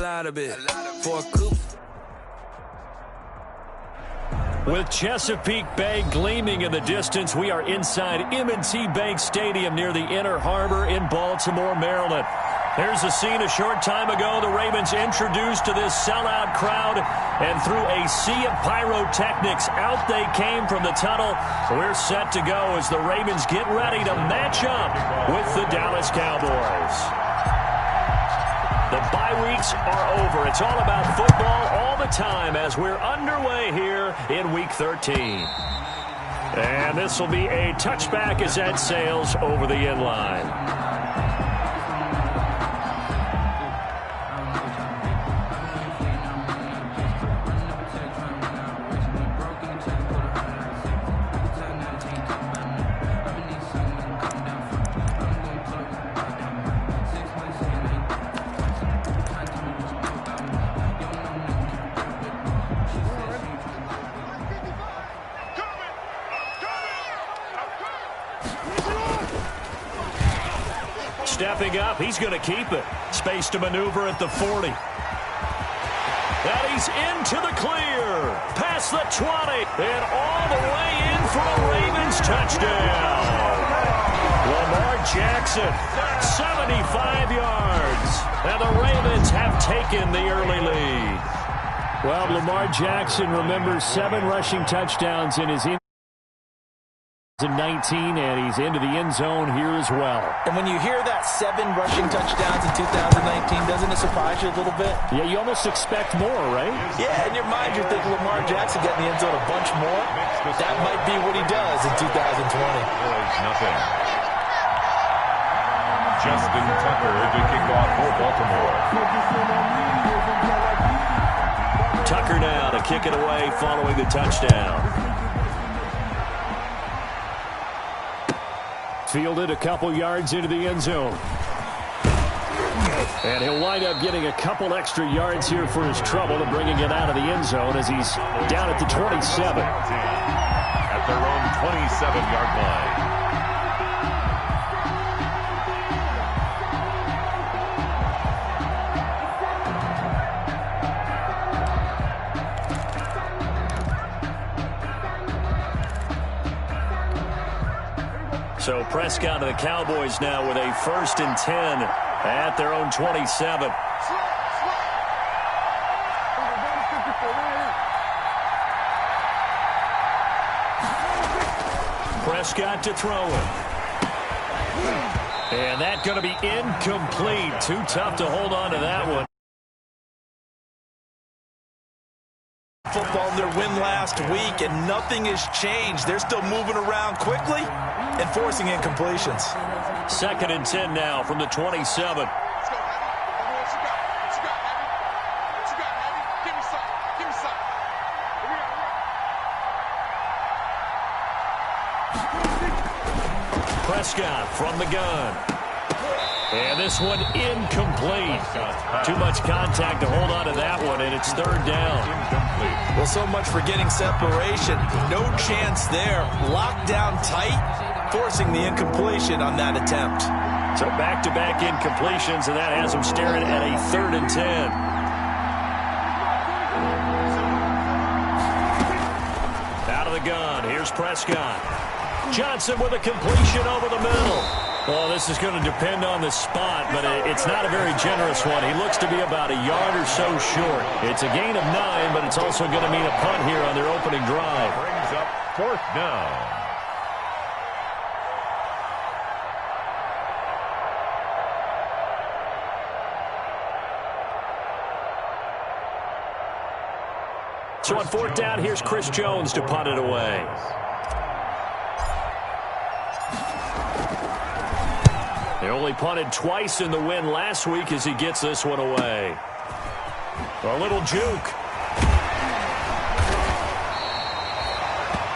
lot of it. For a coup. With Chesapeake Bay gleaming in the distance, we are inside M&T Bank Stadium near the Inner Harbor in Baltimore, Maryland. There's a scene a short time ago the Ravens introduced to this sellout crowd, and through a sea of pyrotechnics, out they came from the tunnel. We're set to go as the Ravens get ready to match up with the Dallas Cowboys. The bye weeks are over. It's all about football all the time as we're underway here in Week 13. And this will be a touchback as that sails over the end line. Stepping up, he's going to keep it. Space to maneuver at the 40. And he's into the clear. Past the 20. And all the way in for a Ravens touchdown. Lamar Jackson, 75 yards. And the Ravens have taken the early lead. Well, Lamar Jackson remembers 7 rushing touchdowns in his 19, and he's into the end zone here as well. And when you hear that 7 rushing touchdowns in 2019, doesn't it surprise you a little bit? Yeah, you almost expect more, right? Yeah, in your mind you're thinking Lamar Jackson getting the end zone a bunch more. That might be what he does in 2020. Nothing. Justin Tucker to kick off for Baltimore. Tucker now to kick it away following the touchdown. Fielded a couple yards into the end zone. And he'll wind up getting a couple extra yards here for his trouble and bringing it out of the end zone as he's down at the 27. At their own 27-yard line. So Prescott to the Cowboys now with a 1st and 10 at their own 27. Prescott to throw it. And that's going to be incomplete. Too tough to hold on to that one. Football in their win last week, and nothing has changed. They're still moving around quickly and forcing incompletions. 2nd and 10 now from the 27. Prescott from the gun. And this one incomplete. Too much contact to hold on to that one, and it's 3rd down. Well, so much for getting separation. No chance there. Locked down tight, forcing the incompletion on that attempt. So back-to-back incompletions, and that has them staring at a 3rd and 10. Out of the gun, here's Prescott. Johnson with a completion over the middle. Well, this is going to depend on the spot, but it's not a very generous one. He looks to be about a yard or so short. It's a gain of 9, but it's also going to mean a punt here on their opening drive. Brings up 4th down. So on 4th down, here's Chris Jones to punt it away. They only punted twice in the win last week as he gets this one away. A little juke.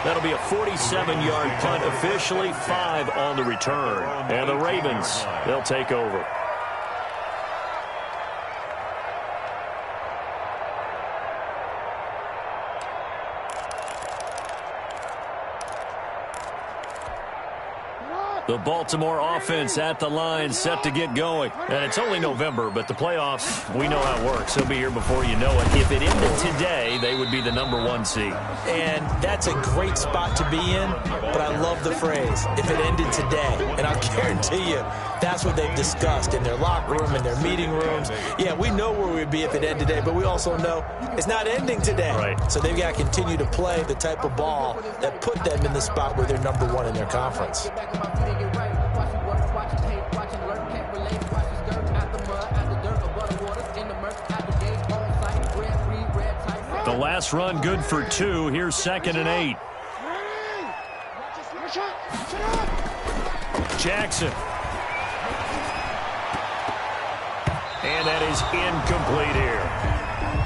That'll be a 47-yard punt, officially 5 on the return. And the Ravens, they'll take over. The Baltimore offense at the line, set to get going. And it's only November, but the playoffs, we know how it works. They'll be here before you know it. If it ended today, they would be the #1 seed. And that's a great spot to be in, but I love the phrase, if it ended today. And I'll guarantee you, that's what they've discussed in their locker room, in their meeting rooms. Yeah, we know where we'd be if it ended today, but we also know it's not ending today. Right. So they've got to continue to play the type of ball that put them in the spot where they're #1 in their conference. The last run good for 2. Here's 2nd and 8. Jackson. And that is incomplete here.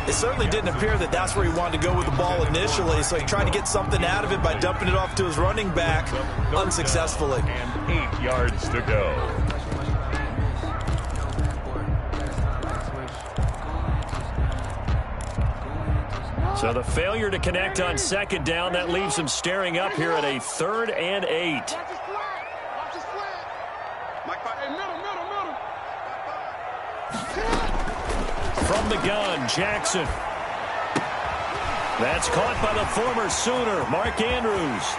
It certainly didn't appear that that's where he wanted to go with the ball initially, so he tried to get something out of it by dumping it off to his running back unsuccessfully. And 8 yards to go. So the failure to connect on 2nd down, that leaves him staring up here at a 3rd and 8. From the gun, Jackson. That's caught by the former Sooner, Mark Andrews.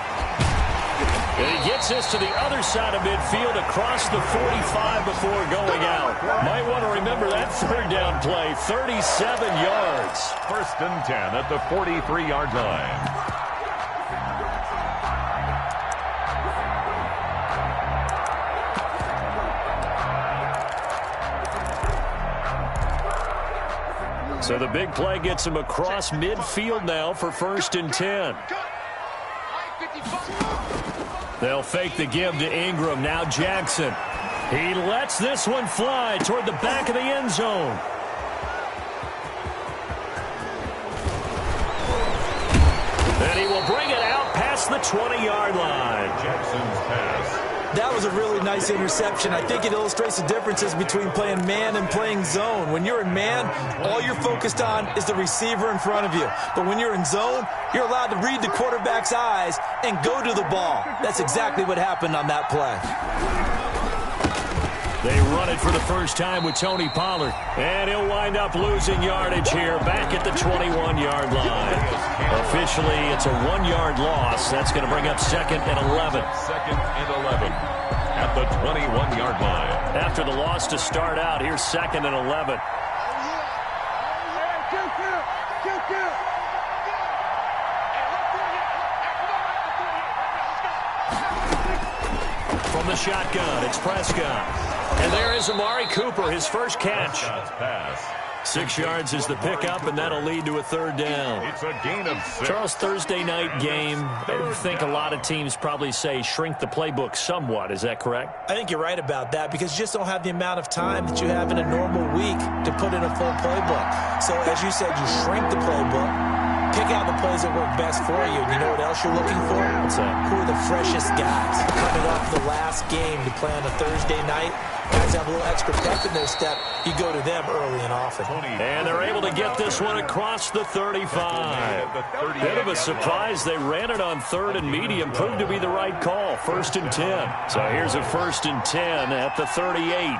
And he gets this to the other side of midfield across the 45 before going out. Might want to remember that 3rd down play, 37 yards. 1st and 10 at the 43-yard line. So the big play gets him across midfield now for 1st and 10. They'll fake the give to Ingram. Now Jackson. He lets this one fly toward the back of the end zone. And he will bring it out past the 20-yard line. Jackson's pass. That was a really nice interception. I think it illustrates the differences between playing man and playing zone. When you're in man, all you're focused on is the receiver in front of you. But when you're in zone, you're allowed to read the quarterback's eyes and go to the ball. That's exactly what happened on that play. They run it for the first time with Tony Pollard. And he'll wind up losing yardage here back at the 21-yard line. Officially, it's a 1-yard loss. That's going to bring up 2nd and 11. 2nd and 11 at the 21-yard line. After the loss to start out, here's 2nd and 11. From the shotgun, it's Prescott. And there is Amari Cooper, his first catch. 6 yards is the pickup, and that'll lead to a 3rd down. It's a gain of 6. Charles, Thursday night game, I think a lot of teams probably say shrink the playbook somewhat. Is that correct? I think you're right about that because you just don't have the amount of time that you have in a normal week to put in a full playbook. So, as you said, you shrink the playbook, pick out the plays that work best for you. And you know what else you're looking for? What's that? Who are the freshest guys coming off the last game to play on a Thursday night? Guys have a little extra pep in their step. You go to them early and often. And they're able to get this one across the 35. Bit of a surprise. They ran it on 3rd and medium. Proved to be the right call. 1st and 10. So here's a 1st and 10 at the 38.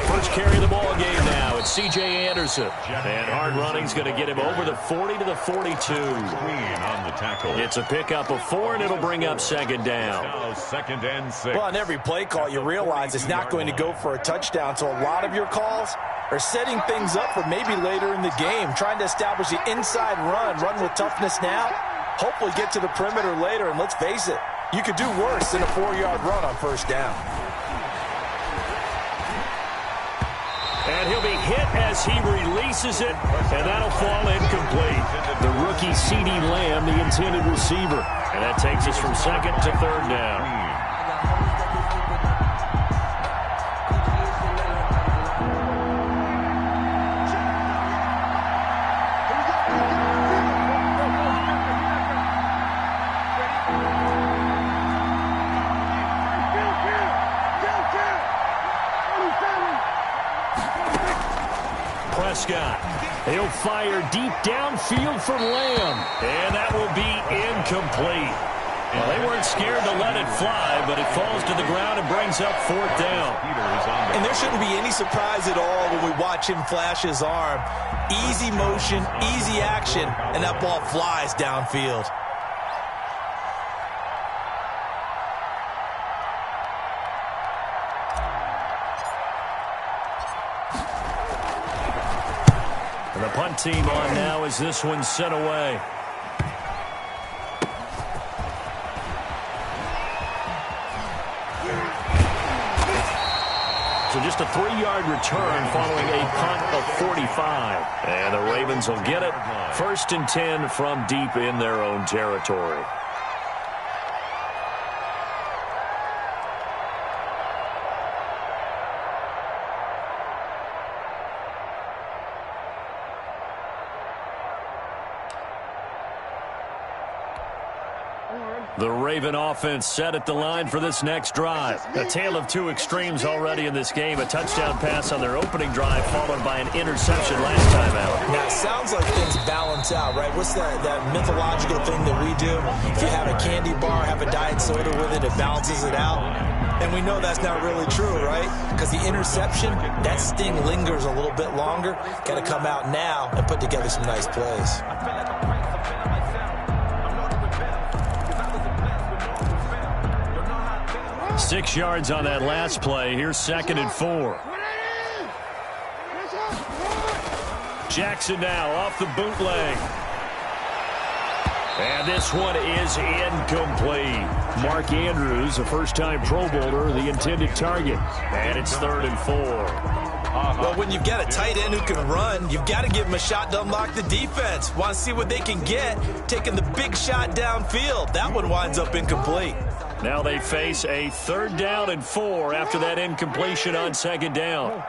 First carry of the ball game now. It's C.J. Anderson. And hard running's going to get him over the 40 to the 42. On the tackle. It's a pickup of 4, and it'll bring up 2nd down. Now 2nd and 6. Well, on every play call, you realize it's not going to go for a touchdown. So a lot of your calls are setting things up for maybe later in the game, trying to establish the inside run with toughness now, hopefully get to the perimeter later. And let's face it, you could do worse than a 4-yard run on 1st down. And he'll be hit as he releases it, and that'll fall incomplete. The rookie CeeDee Lamb, the intended receiver. And that takes us from 2nd to 3rd down. Prescott. He'll fire deep downfield for Lamb, and that will be incomplete. Well, they weren't scared to let it fly, but it falls to the ground and brings up 4th down. And there shouldn't be any surprise at all when we watch him flash his arm. Easy motion, easy action, and that ball flies downfield. And the punt team on now as this one's sent away. So just a 3-yard return following a punt of 45. And the Ravens will get it. 1st and 10 from deep in their own territory. The Raven offense set at the line for this next drive. A tale of two extremes already in this game. A touchdown pass on their opening drive followed by an interception last time out. Now, it sounds like things balance out, right? What's that mythological thing that we do? If you have a candy bar, have a diet soda with it, it balances it out. And we know that's not really true, right? Because the interception, that sting lingers a little bit longer. Got to come out now and put together some nice plays. 6 yards on that last play. Here's 2nd and 4. Jackson now off the bootleg. And this one is incomplete. Mark Andrews, a first-time Pro Bowler, the intended target. And it's 3rd and 4. Well, when you've got a tight end who can run, you've got to give him a shot to unlock the defense. Want to see what they can get, taking the big shot downfield. That one winds up incomplete. Now they face a 3rd down and 4 after that incompletion on 2nd down.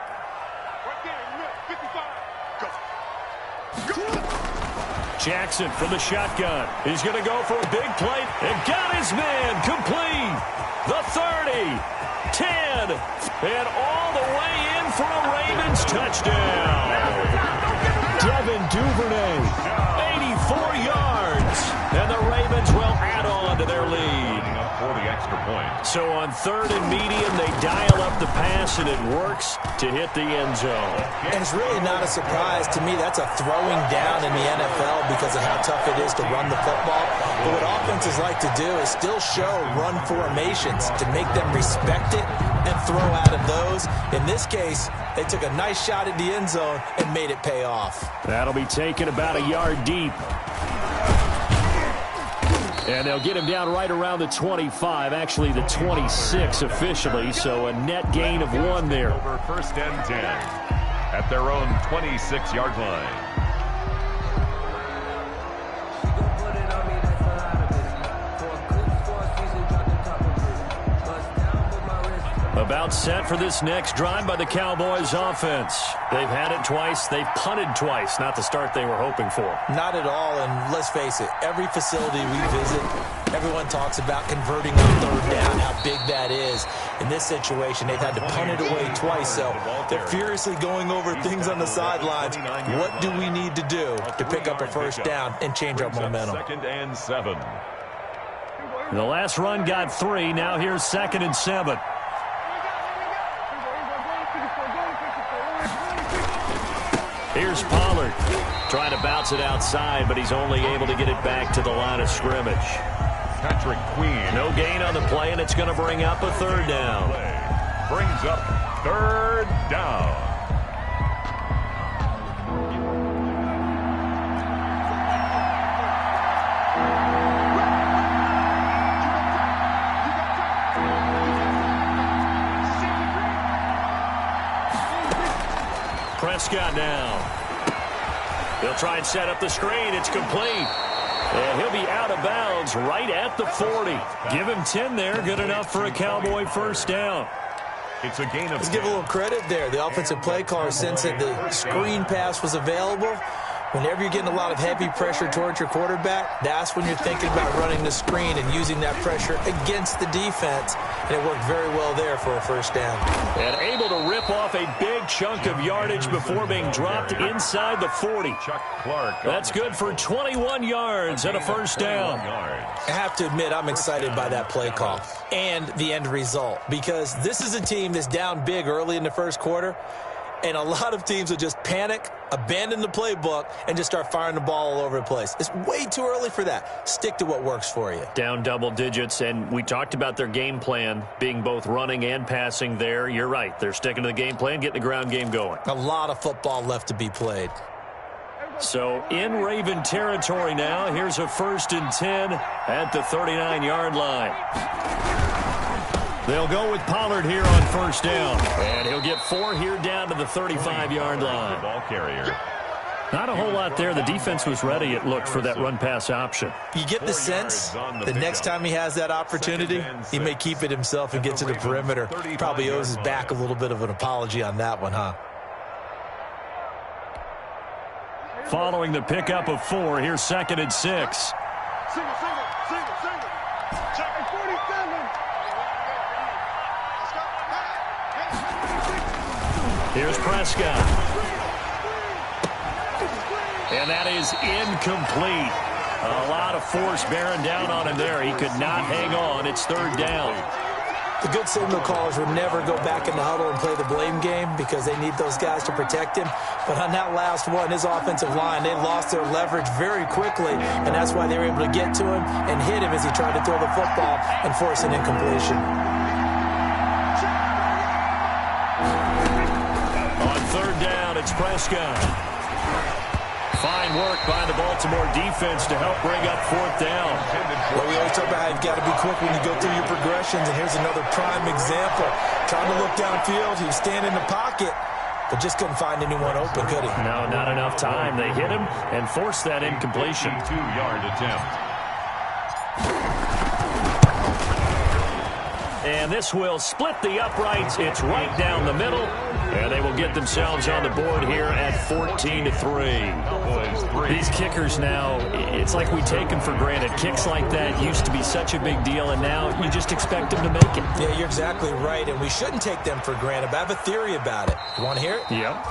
Jackson from the shotgun. He's going to go for a big play and got his man complete. The 30, 10, and all the way in for a Ravens touchdown. Devin Duvernay, 84 yards, and the Ravens will add on to their lead. For the extra point. So on 3rd and medium, they dial up the pass, and it works to hit the end zone. And it's really not a surprise to me. That's a throwing down in the NFL because of how tough it is to run the football. But what offenses like to do is still show run formations to make them respect it and throw out of those. In this case, they took a nice shot at the end zone and made it pay off. That'll be taken about a yard deep. And they'll get him down right around the 25, actually the 26 officially, so a net gain of 1 there. Over 1st and 10 at their own 26-yard line. About set for this next drive by the Cowboys offense. They've had it twice. They've punted twice. Not the start they were hoping for. Not at all, and let's face it, every facility we visit, everyone talks about converting on 3rd down, how big that is. In this situation, they've had to punt it away twice, so they're furiously going over things on the sidelines. What do we need to do to pick up a 1st down and change our momentum? 2nd and 7. The last run got 3. Now here's 2nd and 7. Here's Pollard trying to bounce it outside, but he's only able to get it back to the line of scrimmage. Patrick Queen. No gain on the play, and it's going to bring up a 3rd down. Brings up 3rd down. Prescott now. He'll try and set up the screen. It's complete. And he'll be out of bounds right at the 40. Give him 10 there. Good enough for a Cowboy 1st down. It's a gain of Let's give a little credit there. The offensive play caller sensed that the screen pass was available. Whenever you're getting a lot of heavy pressure towards your quarterback, that's when you're thinking about running the screen and using that pressure against the defense. And it worked very well there for a first down. And able to rip off a big chunk of yardage before being dropped inside the 40. Chuck Clark. That's good for 21 yards and a first down. I have to admit, I'm excited by that play call and the end result, because this is a team that's down big early in the first quarter, and a lot of teams will just panic, abandon the playbook, and just start firing the ball all over the place. It's way too early for that. Stick to what works for you. Down double digits, and we talked about their game plan being both running and passing there. You're right. They're sticking to the game plan, getting the ground game going. A lot of football left to be played. So in Raven territory now, here's a 1st and 10 at the 39-yard line. They'll go with Pollard here on first down. And he'll get 4 here down to the 35-yard line. Ball carrier. Not a whole lot there. The defense was ready, it looked, for that run-pass option. You get the sense the next time he has that opportunity, he may keep it himself and get to the perimeter. Probably owes his back a little bit of an apology on that one, huh? Following the pickup of 4, here's 2nd and 6. Here's Prescott. And that is incomplete. A lot of force bearing down on him there. He could not hang on. It's 3rd down. The good signal callers would never go back in the huddle and play the blame game because they need those guys to protect him. But on that last one, his offensive line, they lost their leverage very quickly, and that's why they were able to get to him and hit him as he tried to throw the football and force an incompletion. On 3rd down, it's Prescott. Fine work by the Baltimore defense to help bring up 4th down. Well, we always talk about how you've got to be quick when you go through your progressions, and here's another prime example. Trying to look downfield, he was standing in the pocket, but just couldn't find anyone open, could he? No, not enough time. They hit him and forced that incompletion. 2-yard attempt. And this will split the uprights. It's right down the middle. And they will get themselves on the board here at 14-3. These kickers now, it's like we take them for granted. Kicks like that used to be such a big deal, and now you just expect them to make it. Yeah, you're exactly right, and we shouldn't take them for granted. But I have a theory about it. You want to hear it? Yep.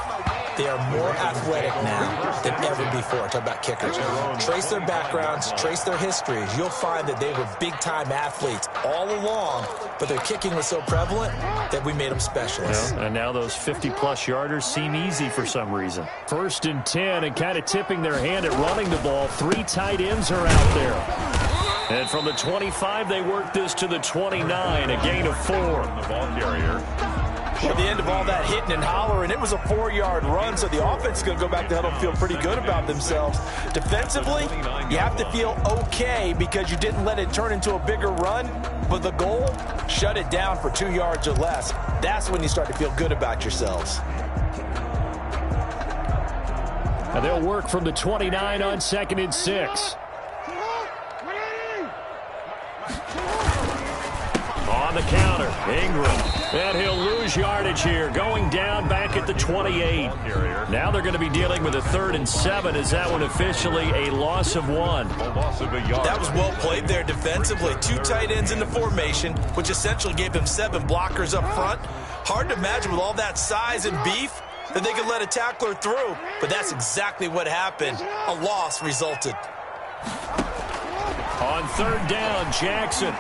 They are more athletic now than ever before. Talk about kickers. Trace their backgrounds, trace their histories. You'll find that they were big-time athletes all along, but their kicking was so prevalent that we made them specialists. Well, and now those 50-plus yarders seem easy for some reason. 1st and 10, and kind of tipping their hand at running the ball. 3 tight ends are out there. And from the 25, they work this to the 29, a gain of 4. The ball carrier. Well, at the end of all that hitting and hollering, it was a 4-yard run, so the offense is going to go back to huddle and feel pretty good about themselves. Defensively, you have to feel okay because you didn't let it turn into a bigger run, but the goal, shut it down for 2 yards or less. That's when you start to feel good about yourselves. And they'll work from the 29 on 2nd and 6. On the counter, Ingram. And he'll lose yardage here, going down back at the 28. Now they're going to be dealing with a 3rd and 7. Is that one officially a loss of 1? That was well played there defensively. 2 tight ends in the formation, which essentially gave them 7 blockers up front. Hard to imagine with all that size and beef that they could let a tackler through, but that's exactly what happened. A loss resulted. On 3rd down, Jackson.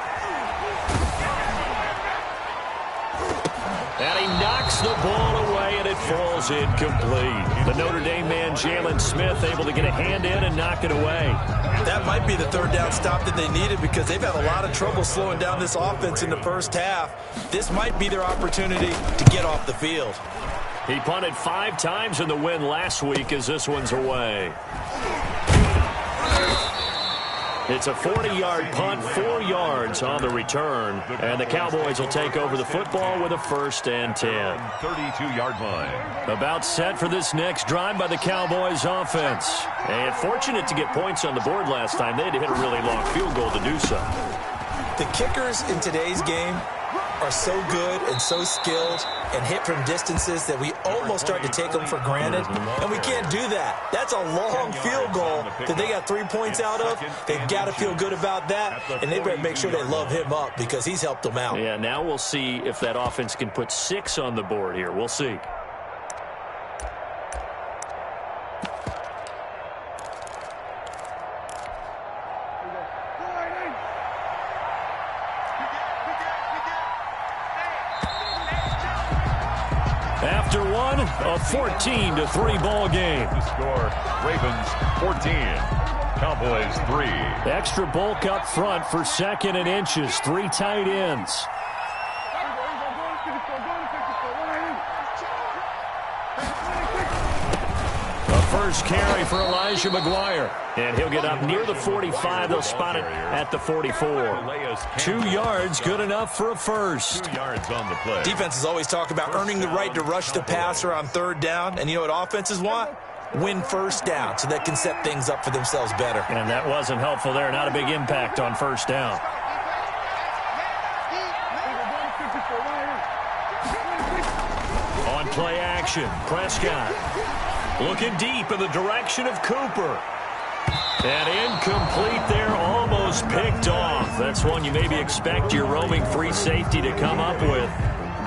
And he knocks the ball away, and it falls incomplete. The Notre Dame man, Jalen Smith, able to get a hand in and knock it away. That might be the 3rd down stop that they needed because they've had a lot of trouble slowing down this offense in the first half. This might be their opportunity to get off the field. He punted 5 times in the win last week as this one's away. It's a 40-yard punt, 4 yards on the return. And the Cowboys will take over the football with a 1st and 10. 32-yard line. About set for this next drive by the Cowboys offense. And fortunate to get points on the board last time. They had to hit a really long field goal to do so. The kickers in today's game are so good and so skilled and hit from distances that we almost start to take them for granted, and we can't do that. That's a long field goal that they got 3 points out of. They've got to feel good about that, and they better make sure they love him up because he's helped them out. Yeah, now we'll see if that offense can put 6 on the board here. We'll see. After one, a 14-3 ball game. The score, Ravens 14, Cowboys 3. Extra bulk up front for 2nd and inches. 3 tight ends. A first carry for Elijah McGuire. And he'll get up near the 45. They'll spot it at the 44. 2 yards, good enough for a first. 2 yards on the play. Defenses always talk about earning the right to rush the passer on 3rd down. And you know what offenses want? Win first down so they can set things up for themselves better. And that wasn't helpful there. Not a big impact on 1st down. On play action, Prescott looking deep in the direction of Cooper. And incomplete there, almost picked off. That's one you maybe expect your roaming free safety to come up with.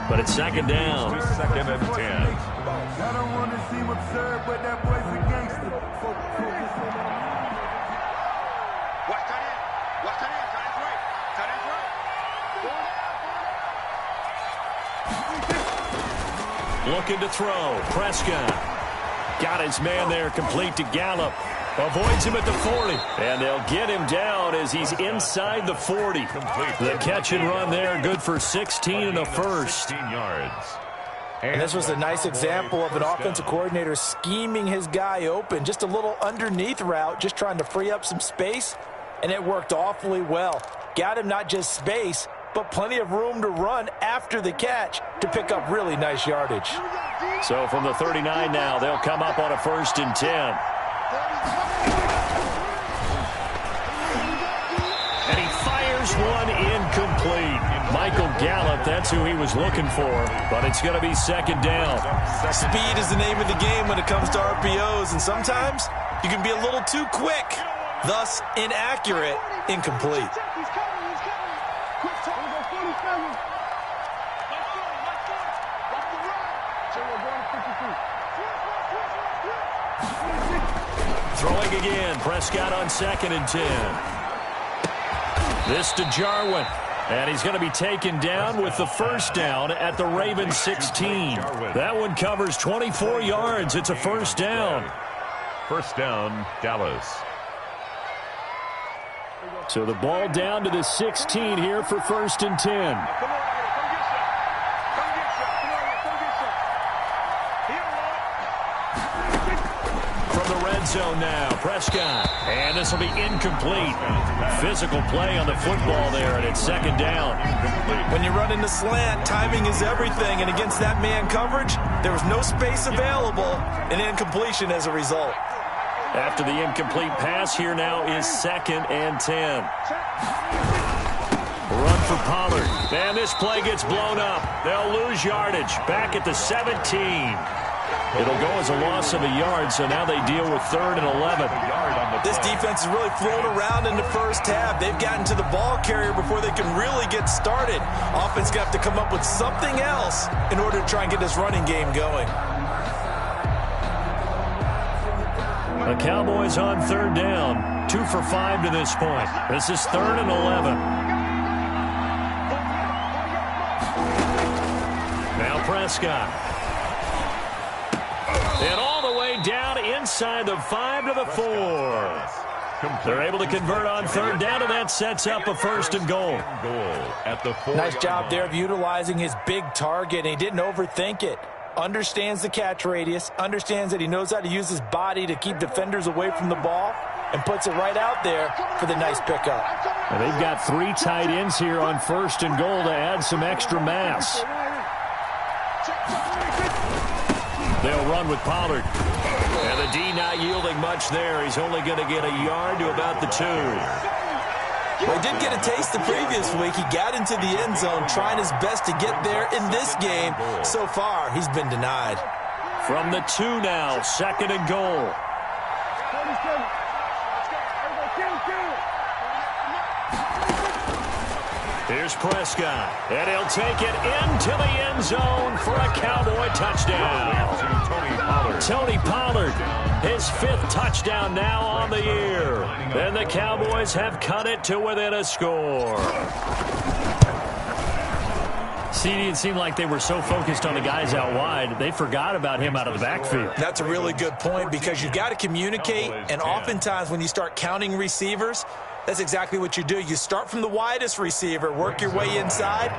But it's 2nd down. 2nd and 10. I don't want to seem absurd, but that boy's a gangster. Watch tight end. Watch tight end. Tight end's right. Tight end's right. Looking to throw. Prescott got his man there, complete to Gallup. Avoids him at the 40. And they'll get him down as he's inside the 40. The catch and run there, good for 16 and a first. 16 yards. And this was a nice example of an offensive coordinator scheming his guy open. Just a little underneath route, just trying to free up some space. And it worked awfully well. Got him not just space, but plenty of room to run after the catch to pick up really nice yardage. So from the 39 now, they'll come up on a 1st and 10. And he fires one incomplete. Michael Gallup, that's who he was looking for, but it's going to be 2nd down. Speed is the name of the game when it comes to RPOs, and sometimes you can be a little too quick, thus inaccurate, incomplete. Throwing again, Prescott on 2nd and 10. This to Jarwin. And he's going to be taken down with the 1st down at the Ravens 16. That one covers 24 yards. It's a 1st down. 1st down, Dallas. So the ball down to the 16 here for 1st and 10. Zone now, Prescott, and this will be incomplete. Physical play on the football there, and it's 2nd down. When you run in the slant, timing is everything, and against that man coverage, there was no space available, and incompletion as a result. After the incomplete pass, here now is 2nd and 10. Run for Pollard, and this play gets blown up. They'll lose yardage, back at the 17. It'll go as a loss of a yard, so now they deal with 3rd and 11. This defense has really flown around in the first half. They've gotten to the ball carrier before they can really get started. Offense going to have to come up with something else in order to try and get this running game going. The Cowboys on 3rd down, 2 for 5 to this point. This is 3rd and 11. Now Prescott. And all the way down inside the 5 to the 4. They're able to convert on 3rd down, and that sets up a 1st and goal. At the 4. Nice job there of utilizing his big target. He didn't overthink it. Understands the catch radius, understands that he knows how to use his body to keep defenders away from the ball, and puts it right out there for the nice pickup. And they've got 3 tight ends here on 1st and goal to add some extra mass. They'll run with Pollard. And the D not yielding much there. He's only going to get a yard to about the 2. Well, he did get a taste the previous week. He got into the end zone trying his best to get there in this game. So far, he's been denied. From the 2 now, 2nd and goal. Here's Prescott, and he'll take it into the end zone for a Cowboy touchdown. Tony Pollard, his 5th touchdown now on the year. And the Cowboys have cut it to within a score. CD, it seemed like they were so focused on the guys out wide, they forgot about him out of the backfield. That's a really good point because you've got to communicate, and oftentimes when you start counting receivers, that's exactly what you do. You start from the widest receiver, work your way inside.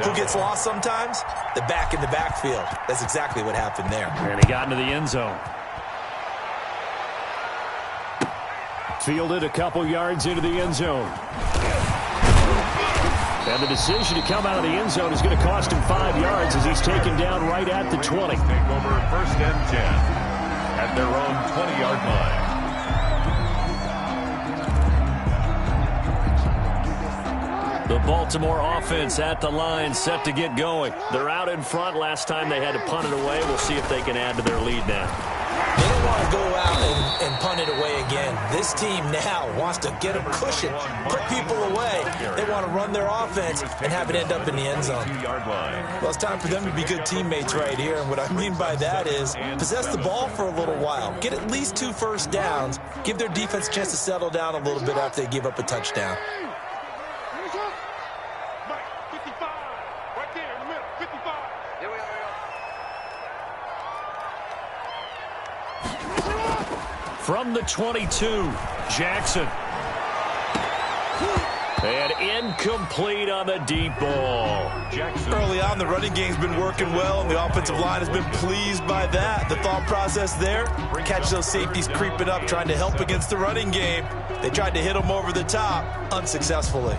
Who gets lost sometimes? The back in the backfield. That's exactly what happened there. And he got into the end zone. Fielded a couple yards into the end zone. And the decision to come out of the end zone is going to cost him 5 yards as he's taken down right at the 20. Take over 1st and 10 at their own 20-yard line. The Baltimore offense at the line, set to get going. They're out in front. Last time they had to punt it away. We'll see if they can add to their lead now. They don't want to go out and punt it away again. This team now wants to get a cushion, put people away. They want to run their offense and have it end up in the end zone. Well, it's time for them to be good teammates right here. And what I mean by that is possess the ball for a little while. Get at least 2 first downs. Give their defense a chance to settle down a little bit after they give up a touchdown. From the 22, Jackson. And incomplete on the deep ball. Early on, the running game's been working well, and the offensive line has been pleased by that. The thought process there, catch those safeties creeping up, trying to help against the running game. They tried to hit them over the top, unsuccessfully.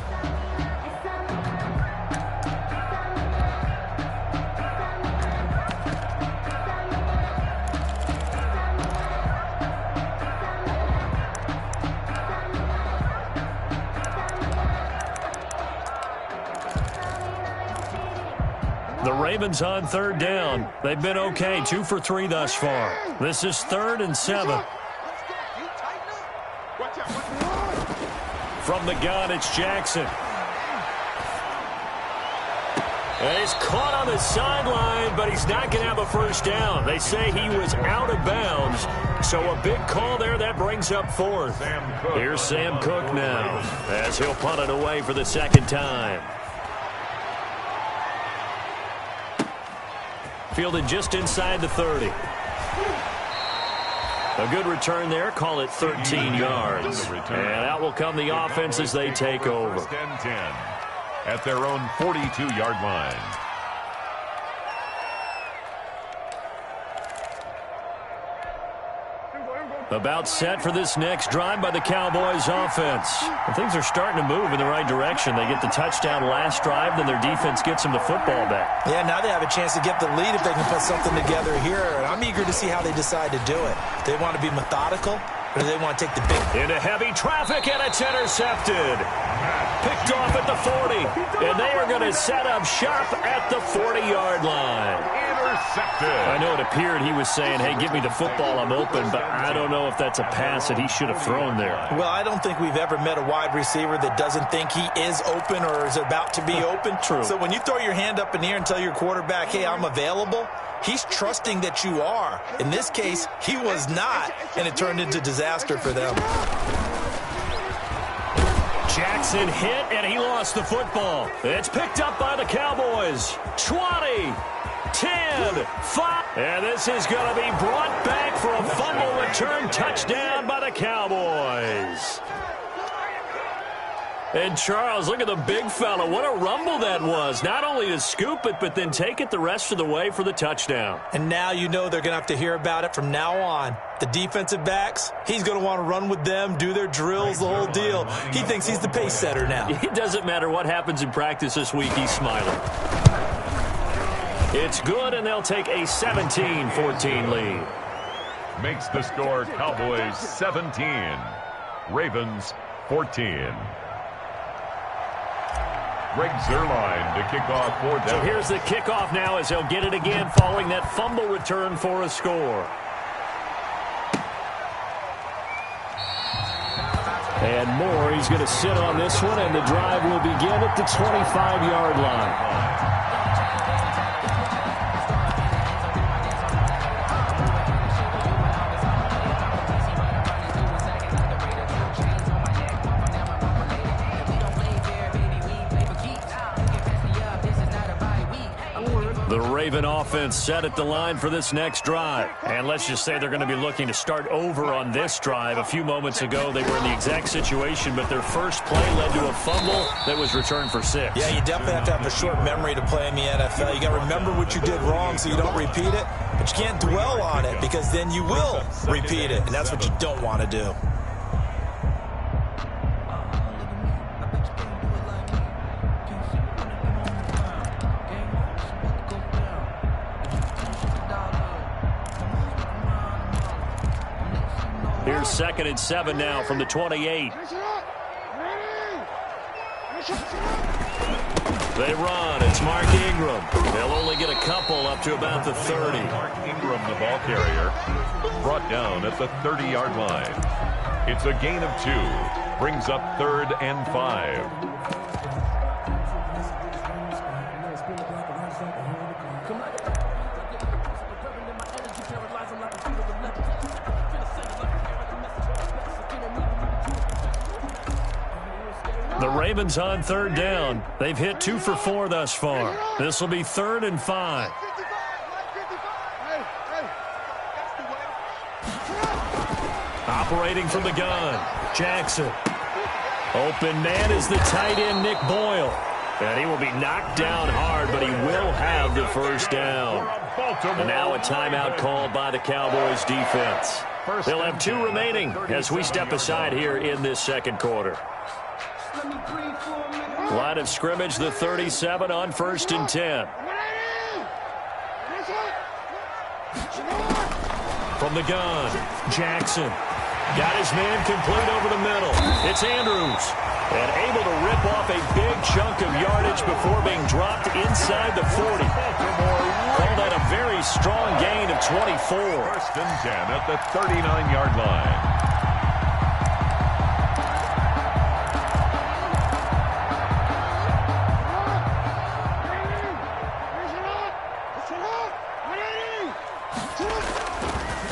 The Ravens on 3rd down. They've been okay, 2 for 3 thus far. This is 3rd and 7. From the gun, it's Jackson. And he's caught on the sideline, but he's not going to have a first down. They say he was out of bounds, so a big call there. That brings up 4th. Here's Sam Cook now, as he'll punt it away for the 2nd time. Fielded just inside the 30. A good return there. Call it 13 yards. And out will come the offense as they take over. 1st and 10 at their own 42-yard line. About set for this next drive by the Cowboys offense. And things are starting to move in the right direction. They get the touchdown last drive, then their defense gets them the football back. Yeah, now they have a chance to get the lead if they can put something together here. And I'm eager to see how they decide to do it. Do they want to be methodical, or do they want to take the big... Into heavy traffic, and it's intercepted. Picked off at the 40. And they are going to set up shop at the 40-yard line. Intercepted. I know it appeared he was saying, hey, give me the football, I'm open, but I don't know if that's a pass that he should have thrown there. Well, I don't think we've ever met a wide receiver that doesn't think he is open or is about to be open. True. So when you throw your hand up in the air and tell your quarterback, hey, I'm available, he's trusting that you are. In this case, he was not, and it turned into disaster for them. Jackson hit, and he lost the football. It's picked up by the Cowboys. 20, 10, 5. And this is going to be brought back for a fumble return touchdown by the Cowboys. And Charles, look at the big fella. What a rumble that was. Not only to scoop it, but then take it the rest of the way for the touchdown. And now you know they're going to have to hear about it from now on. The defensive backs, he's going to want to run with them, do their drills, the whole deal. He thinks he's the pace setter now. It doesn't matter what happens in practice this week, he's smiling. It's good, and they'll take a 17-14 lead. Makes the score Cowboys 17, Ravens 14. Greg Zuerlein to kick off for them. So here's the kickoff now as they'll get it again following that fumble return for a score. And Moore, he's going to sit on this one, and the drive will begin at the 25-yard line. The Raven offense set at the line for this next drive. And let's just say they're going to be looking to start over on this drive. A few moments ago, they were in the exact situation, but their first play led to a fumble that was returned for 6. Yeah, you definitely have to have a short memory to play in the NFL. You got to remember what you did wrong so you don't repeat it, but you can't dwell on it because then you will repeat it, and that's what you don't want to do. Here's 2nd and 7 now from the 28. They run. It's Mark Ingram. They'll only get a couple up to about the 30. Mark Ingram, the ball carrier, brought down at the 30-yard line. It's a gain of 2. Brings up 3rd and 5. The Ravens on 3rd down. They've hit 2 for 4 thus far. This will be 3rd and 5. Operating from the gun, Jackson. Open man is the tight end, Nick Boyle. And he will be knocked down hard, but he will have the first down. And now a timeout called by the Cowboys defense. They'll have 2 remaining as we step aside here in this second quarter. Line of scrimmage, the 37 on 1st and 10. From the gun, Jackson. Got his man complete over the middle. It's Andrews. And able to rip off a big chunk of yardage before being dropped inside the 40. Call that a very strong gain of 24. 1st and 10 at the 39-yard line.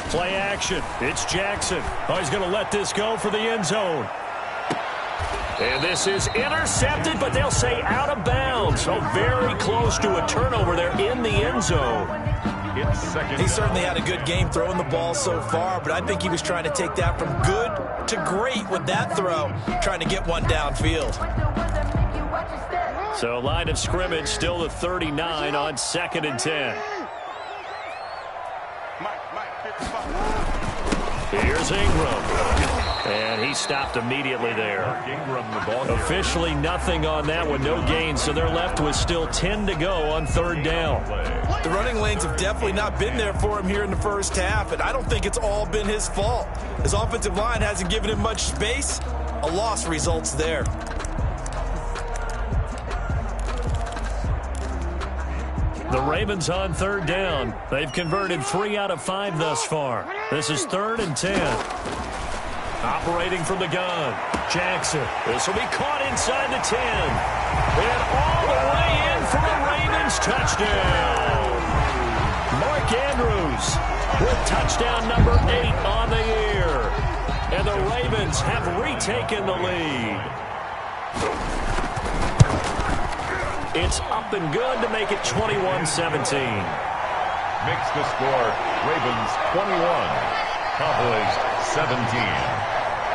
Play action. It's Jackson. Oh, he's going to let this go for the end zone. And this is intercepted, but they'll say out of bounds. So very close to a turnover there in the end zone. He certainly had a good game throwing the ball so far, but I think he was trying to take that from good to great with that throw, trying to get one downfield. So line of scrimmage still the 39 on 2nd and 10. Here's Ingram. And he stopped immediately there. Ingram, the ball carrier. Officially nothing on that one, no gain, so they're left with still 10 to go on 3rd down. The running lanes have definitely not been there for him here in the first half, and I don't think it's all been his fault. His offensive line hasn't given him much space. A loss results there. The Ravens on 3rd down. They've converted 3 out of 5 thus far. This is 3rd and 10. Operating from the gun, Jackson. This will be caught inside the 10. And all the way in for a Ravens touchdown. Mark Andrews with touchdown number 8 on the year. And the Ravens have retaken the lead. It's up and good to make it 21-17. Makes the score Ravens 21, Cowboys 17.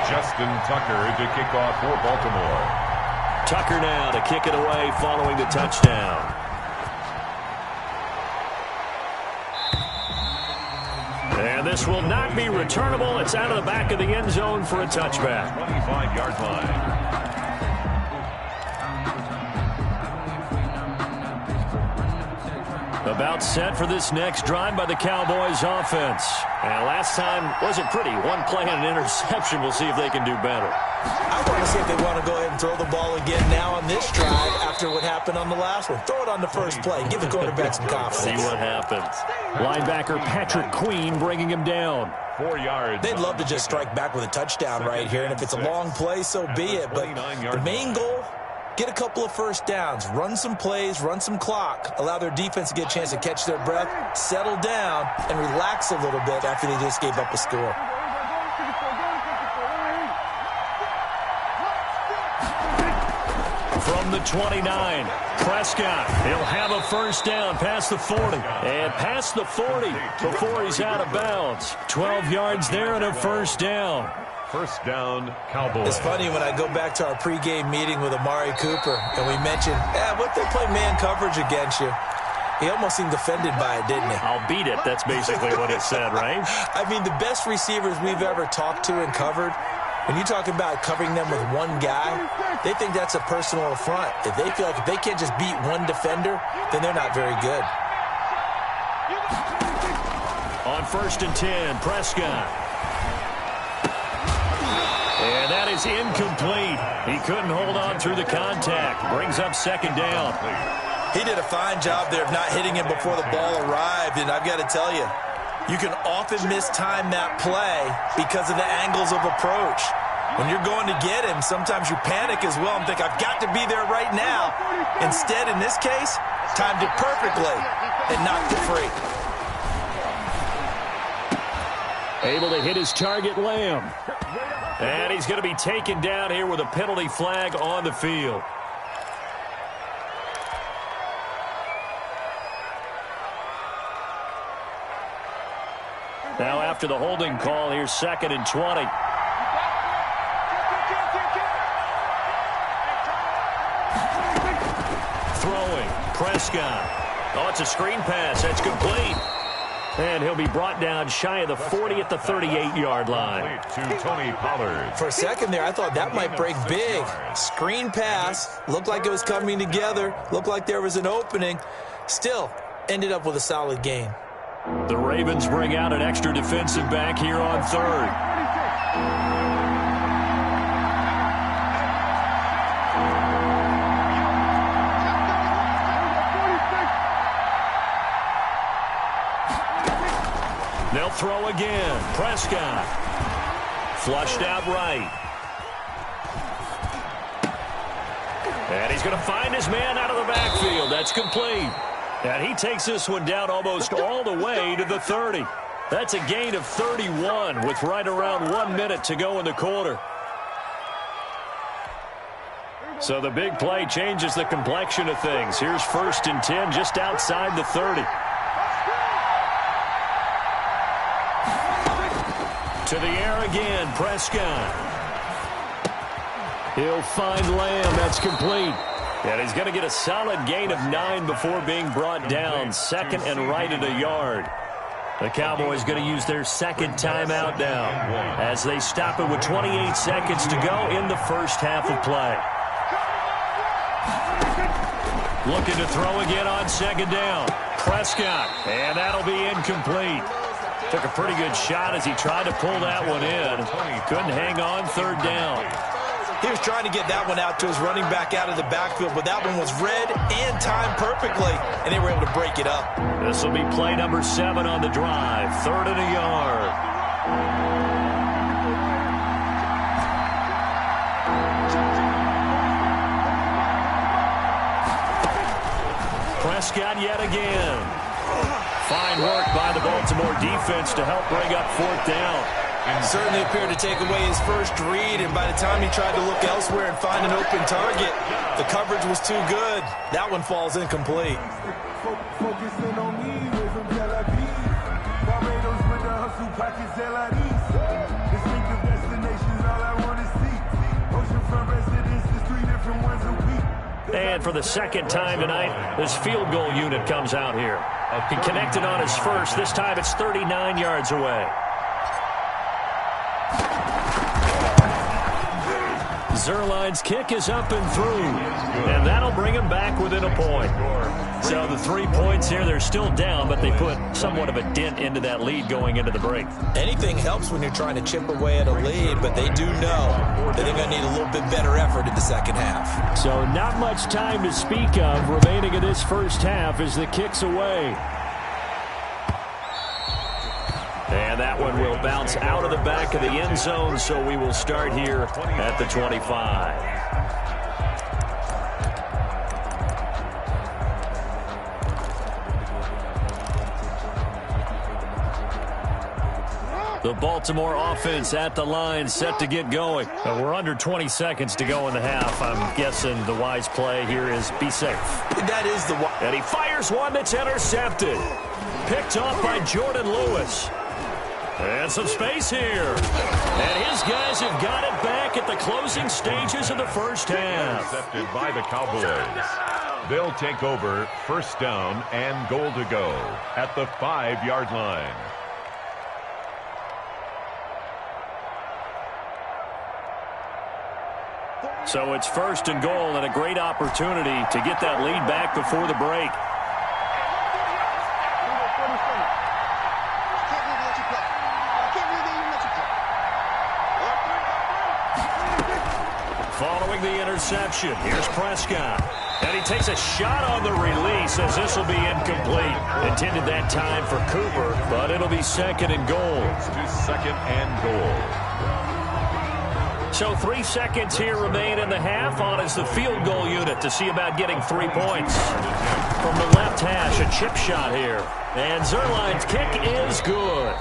Justin Tucker to kick off for Baltimore. Tucker now to kick it away following the touchdown. And this will not be returnable. It's out of the back of the end zone for a touchback. 25-yard line. About set for this next drive by the Cowboys offense. And last time wasn't pretty. One play and an interception. We'll see if they can do better. I want to see if they want to go ahead and throw the ball again now on this drive after what happened on the last one. Throw it on the first play. Give the quarterback some confidence. See what happens. Linebacker Patrick Queen bringing him down. 4 yards. They'd love to just strike back with a touchdown right here, and if it's a long play, so be it. But the main goal, get a couple of first downs, run some plays, run some clock, allow their defense to get a chance to catch their breath, settle down, and relax a little bit after they just gave up a score. From the 29, Prescott. He'll have a first down past the 40. And past the 40 before he's out of bounds. 12 yards there and a first down. First down, Cowboys. It's funny when I go back to our pregame meeting with Amari Cooper, and we mentioned, what they play man coverage against you. He almost seemed offended by it, didn't he? I'll beat it. That's basically what it said, right? I mean, the best receivers we've ever talked to and covered, when you talk about covering them with one guy, they think that's a personal affront. If they feel like if they can't just beat one defender, then they're not very good. On 1st and 10, Prescott. And that is incomplete. He couldn't hold on through the contact. Brings up second down. He did a fine job there of not hitting him before the ball arrived, and I've got to tell you, you can often mistime that play because of the angles of approach. When you're going to get him, sometimes you panic as well and think, I've got to be there right now. Instead, in this case, timed it perfectly and knocked it free. Able to hit his target, Lamb. And he's going to be taken down here with a penalty flag on the field. Now after the holding call, here's 2nd and 20. Throwing, Prescott. Oh, it's a screen pass. That's complete. And he'll be brought down shy of the 40 at the 38-yard line. To Tony Pollard. For a second there, I thought that might break big. Screen pass. Looked like it was coming together. Looked like there was an opening. Still, ended up with a solid gain. The Ravens bring out an extra defensive back here on 3rd. They'll throw again. Prescott. Flushed out right. And he's going to find his man out of the backfield. That's complete. And he takes this one down almost all the way to the 30. That's a gain of 31 with right around 1 minute to go in the quarter. So the big play changes the complexion of things. Here's 1st and 10 just outside the 30. To the air again, Prescott. He'll find Lamb. That's complete. And he's going to get a solid gain of 9 before being brought down. 2nd and right at a yard. The Cowboys going to use their 2nd timeout now as they stop it with 28 seconds to go in the first half of play. Looking to throw again on 2nd down. Prescott, and that'll be incomplete. Took a pretty good shot as he tried to pull that one in. Couldn't hang on 3rd down. He was trying to get that one out to his running back out of the backfield, but that one was read and timed perfectly, and they were able to break it up. This will be play number 7 on the drive. 3rd and a yard. Prescott yet again. Fine work by the Baltimore defense to help bring up 4th down. Certainly appeared to take away his first read, and by the time he tried to look elsewhere and find an open target, the coverage was too good. That one falls incomplete. Focusing on me, way from Tel Aviv. Barbados with the hustle pockets, LIDs. Distinctive destinations, all I want to see. Oceanfront residences, 3 different ones a week. And for the 2nd time tonight, this field goal unit comes out here. He connected on his first. This time it's 39 yards away. Zuerlein's kick is up and through, and that'll bring him back within a point. So the 3 points here, they're still down, but they put somewhat of a dent into that lead going into the break. Anything helps when you're trying to chip away at a lead, but they do know that they're going to need a little bit better effort in the second half. So not much time to speak of remaining in this first half as the kick's away. And that one will bounce out of the back of the end zone, so we will start here at the 25. The Baltimore offense at the line, set to get going. We're under 20 seconds to go in the half. I'm guessing the wise play here is be safe. That is the one. And he fires one that's intercepted. Picked off by Jordan Lewis. And some space here. And his guys have got it back at the closing stages of the first half. Intercepted by the Cowboys. They'll take over first down and goal to go at the 5-yard line. So it's first and goal and a great opportunity to get that lead back before the break. Following the interception, here's Prescott. And he takes a shot on the release as this will be incomplete. Intended that time for Cooper, but it'll be second and goal. To second and goal. So 3 seconds here remain in the half. On is the field goal unit to see about getting 3 points. From the left hash, a chip shot here. And Zuerlein's kick is good.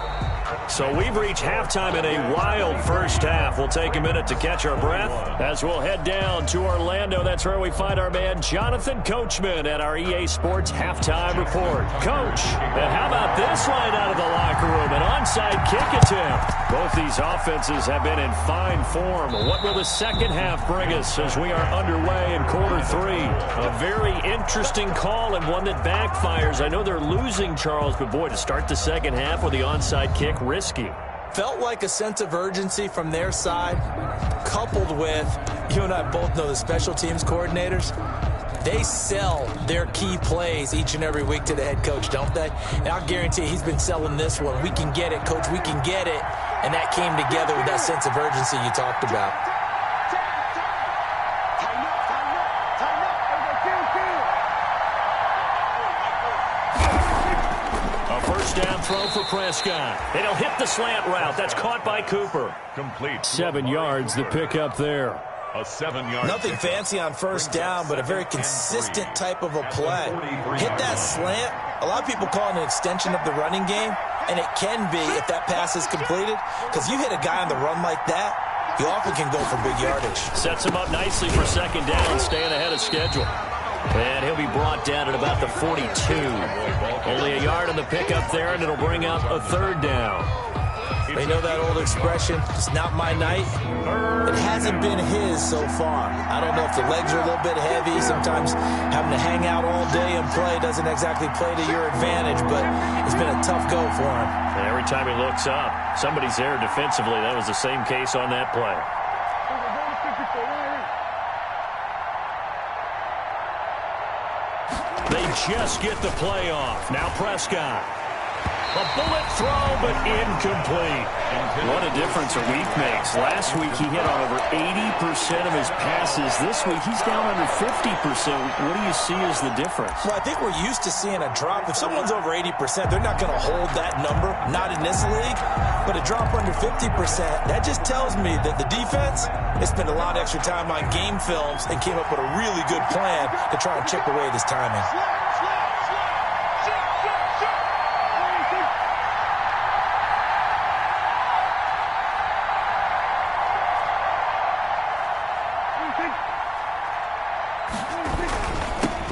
So we've reached halftime in a wild first half. We'll take a minute to catch our breath as we'll head down to Orlando. That's where we find our man Jonathan Coachman at our EA Sports Halftime Report. Coach, and how about this line out of the locker room? An onside kick attempt. Both these offenses have been in fine form. What will the second half bring us as we are underway in quarter 3? A very interesting call and one that backfires. I know they're losing, Charles, but boy, to start the second half with the onside kick, risky. Felt like a sense of urgency from their side, coupled with, you and I both know the special teams coordinators, they sell their key plays each and every week to the head coach, don't they? And I'll guarantee he's been selling this one. We can get it, coach, we can get it. And that came together with that sense of urgency you talked about. Down throw for Prescott. And he'll hit the slant route. That's caught by Cooper. Complete. 7 yards, the pickup there. A 7-yard. Nothing fancy on first down, but a very consistent type of a play. Hit that slant. A lot of people call it an extension of the running game, and it can be if that pass is completed, because you hit a guy on the run like that, you often can go for big yardage. Sets him up nicely for second down, staying ahead of schedule. And he'll be brought down at about the 42. Only a yard on the pickup there, and it'll bring up a third down. They know that old expression, it's not my night. It hasn't been his so far. I don't know if the legs are a little bit heavy. Sometimes having to hang out all day and play doesn't exactly play to your advantage, but it's been a tough go for him. And every time he looks up, somebody's there defensively. That was the same case on that play. They just get the play off. Now Prescott. A bullet throw, but incomplete. What a difference a week makes. Last week he hit on over 80% of his passes. This week he's down under 50%. What do you see as the difference? Well, I think we're used to seeing a drop. If someone's over 80%, they're not going to hold that number. Not in this league. But a drop under 50%, that just tells me that the defense has spent a lot of extra time on game films and came up with a really good plan to try and chip away this timing.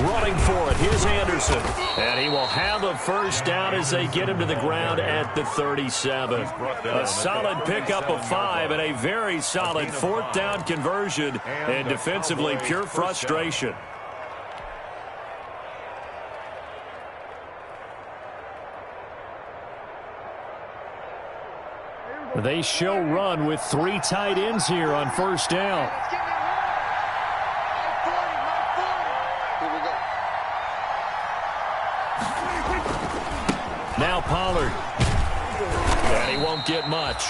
Running for it, here's Anderson. And he will have a first down as they get him to the ground at the 37. A solid pickup of 5 and a very solid fourth down conversion. And defensively, pure frustration. They show run with 3 tight ends here on first down. Now Pollard. And he won't get much.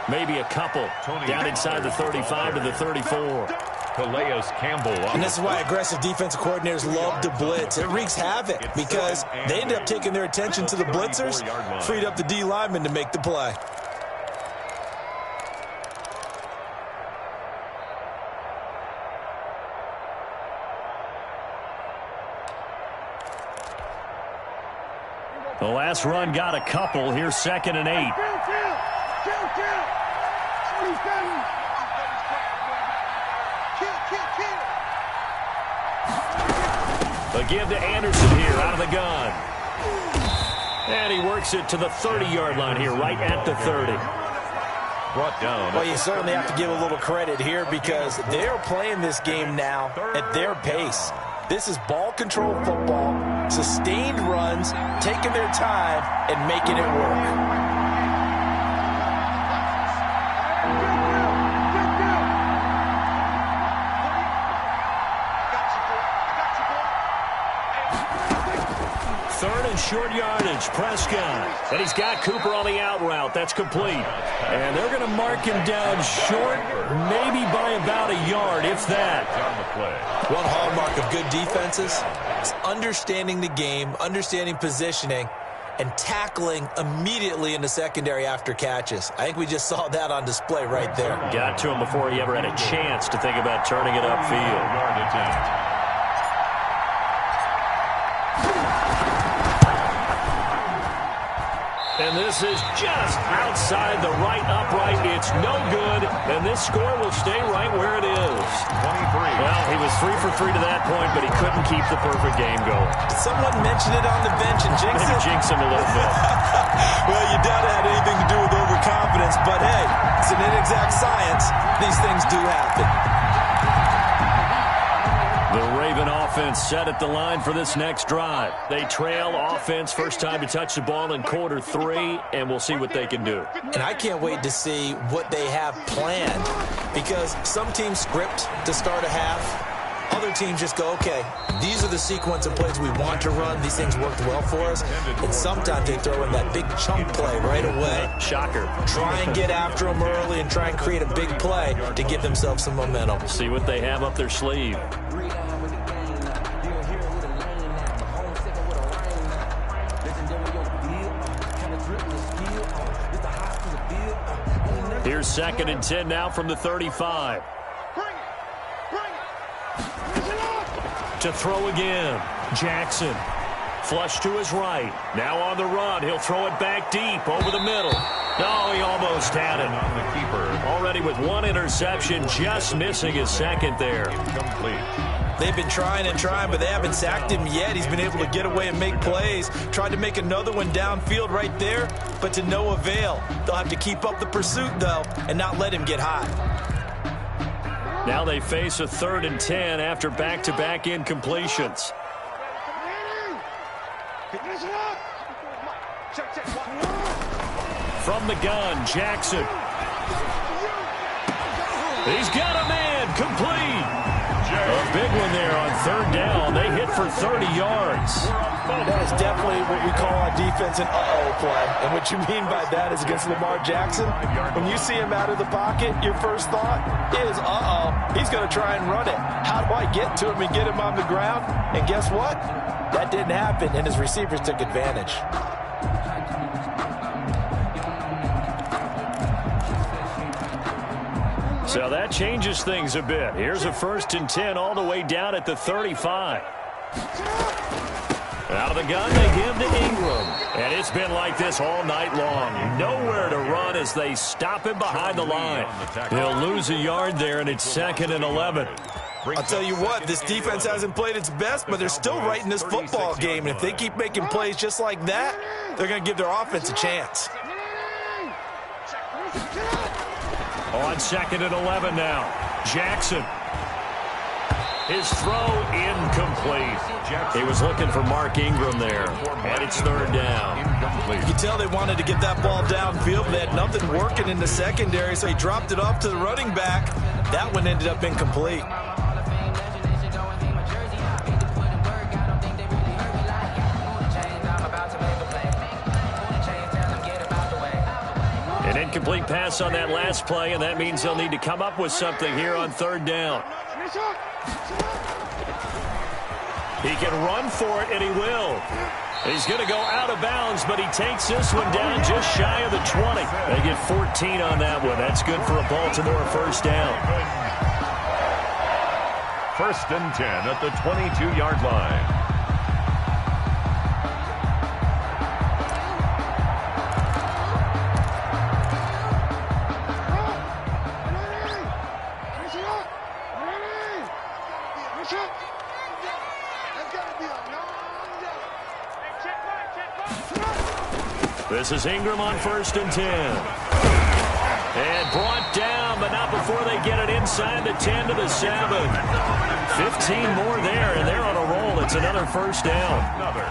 Maybe a couple. Down inside the 35 to the 34. Calais Campbell. And this is why aggressive defensive coordinators love to blitz. It wreaks havoc because they end up taking their attention to the blitzers, freed up the D lineman to make the play. The last run got a couple. Here's 2nd and 8. A give to Anderson here out of the gun. And he works it to the 30-yard line here, right at the 30. Brought down. Well, you certainly have to give a little credit here because they're playing this game now at their pace. This is ball control football, sustained runs, taking their time and making it work. Third and short yardage, Prescott. And he's got Cooper on the out route. That's complete. And they're going to mark him down short, maybe by about a yard, if that. One hallmark of good defenses is understanding the game, understanding positioning, and tackling immediately in the secondary after catches. I think we just saw that on display right there. Got to him before he ever had a chance to think about turning it upfield. Yard attempt. And this is just outside the right upright. It's no good, and this score will stay right where it is. 23. Well, he was 3 for 3 to that point, but he couldn't keep the perfect game going. Did someone mention it on the bench and jinx Maybe it? jinx him a little bit. Well, you doubt it had anything to do with overconfidence, but hey, it's an inexact science. These things do happen. The Raven offense set at the line for this next drive. They trail offense, first time to touch the ball in quarter 3, and we'll see what they can do. And I can't wait to see what they have planned because some teams script to start a half. Other teams just go, okay, these are the sequence of plays we want to run. These things worked well for us. And sometimes they throw in that big chunk play right away. Shocker. Try and get after them early and try and create a big play to give themselves some momentum. See what they have up their sleeve. Here's 2nd and 10 now from the 35. To throw again. Jackson. Flush to his right. Now on the run. He'll throw it back deep over the middle. No, he almost had it. On the keeper. Already with one interception, just missing his 2nd there. Complete. They've been trying and trying, but they haven't sacked him yet. He's been able to get away and make plays. Tried to make another one downfield right there, but to no avail. They'll have to keep up the pursuit, though, and not let him get hot. Now they face a 3rd and 10 after back-to-back incompletions. From the gun, Jackson. He's got a man, complete. A big one there on 3rd down. They hit for 30 yards. That is definitely what we call on defense an uh-oh play. And what you mean by that is against Lamar Jackson, when you see him out of the pocket, your first thought is, uh-oh, he's going to try and run it. How do I get to him and get him on the ground? And guess what? That didn't happen, and his receivers took advantage. So that changes things a bit. Here's a 1st and 10 all the way down at the 35. Out of the gun, they give to Ingram. And it's been like this all night long. Nowhere to run as they stop him behind the line. He'll lose a yard there, and it's 2nd and 11. I'll tell you what, this defense hasn't played its best, but they're still right in this football game. And if they keep making plays just like that, they're going to give their offense a chance. On 2nd and 11 now. Jackson. His throw incomplete. He was looking for Mark Ingram there. And it's 3rd down. You can tell they wanted to get that ball downfield, but they had nothing working in the secondary, so he dropped it off to the running back. That one ended up incomplete. Incomplete pass on that last play, and that means they'll need to come up with something here on third down. He can run for it, and he will. He's going to go out of bounds, but he takes this one down just shy of the 20. They get 14 on that one. That's good for a Baltimore first down. First and 10 at the 22-yard line. This is Ingram on first and 10. And brought down, but not before they get it inside the 10 to the 7. 15 more there, and they're on a roll. It's another first down.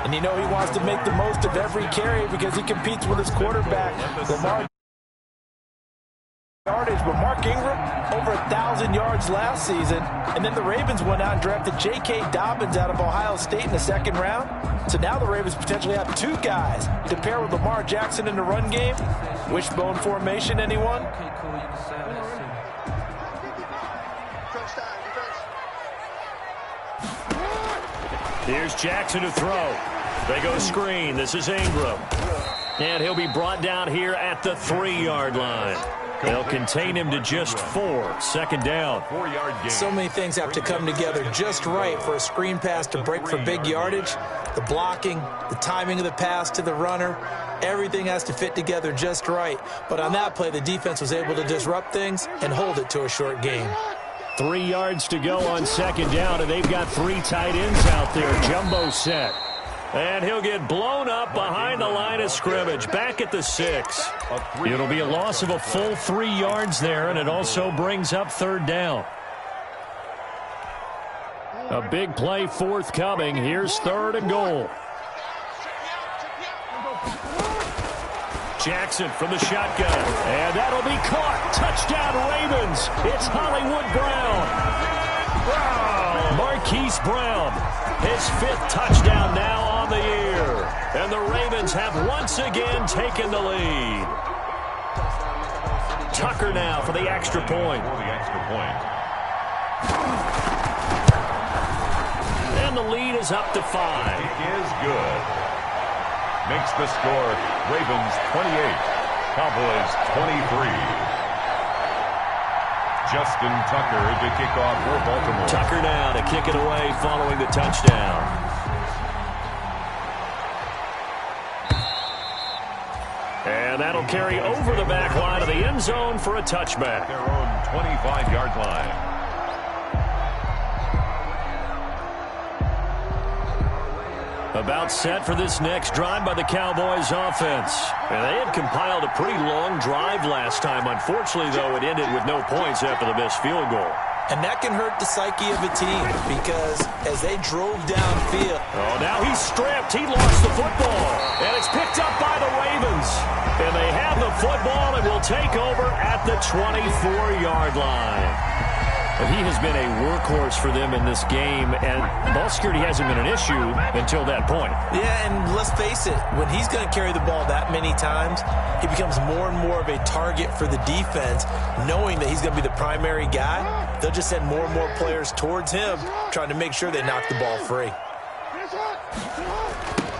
And you know he wants to make the most of every carry because he competes with his quarterback, Lamar. Yardage, but Mark Ingram over 1,000 yards last season, and then the Ravens went out and drafted J.K. Dobbins out of Ohio State in the second round. So now the Ravens potentially have two guys to pair with Lamar Jackson in the run game. Wishbone formation, anyone? Here's Jackson to throw. They go screen. This is Ingram. And he'll be brought down here at the 3-yard line. They'll contain him to just 4. Second down. 4-yard gain. So many things have to come together just right for a screen pass to break for big yardage. The blocking, the timing of the pass to the runner, everything has to fit together just right. But on that play, the defense was able to disrupt things and hold it to a short gain. 3 yards to go on second down, and they've got 3 tight ends out there. Jumbo set. And he'll get blown up behind the line of scrimmage, back at the 6. It'll be a loss of a full 3 yards there, and it also brings up third down. A big play forthcoming. Here's third and goal. Jackson from the shotgun, and that'll be caught. Touchdown, Ravens. It's Hollywood Brown. Marquise Brown, his 5th touchdown now on the year. And the Ravens have once again taken the lead. Tucker now for the extra point. And the lead is up to 5. It is good. Makes the score Ravens 28, Cowboys 23. Justin Tucker to kick off for Baltimore. Tucker now to kick it away following the touchdown. And that'll carry over the back line of the end zone for a touchback. Their own 25-yard line. About set for this next drive by the Cowboys offense. And they had compiled a pretty long drive last time. Unfortunately, though, it ended with no points after the missed field goal. And that can hurt the psyche of a team because as they drove downfield. Oh, now he's stripped. He lost the football. And it's picked up by the Ravens. And they have the football and will take over at the 24-yard line. But he has been a workhorse for them in this game, and ball security hasn't been an issue until that point. Yeah, and let's face it, when he's going to carry the ball that many times, he becomes more and more of a target for the defense, knowing that he's going to be the primary guy. They'll just send more and more players towards him, trying to make sure they knock the ball free.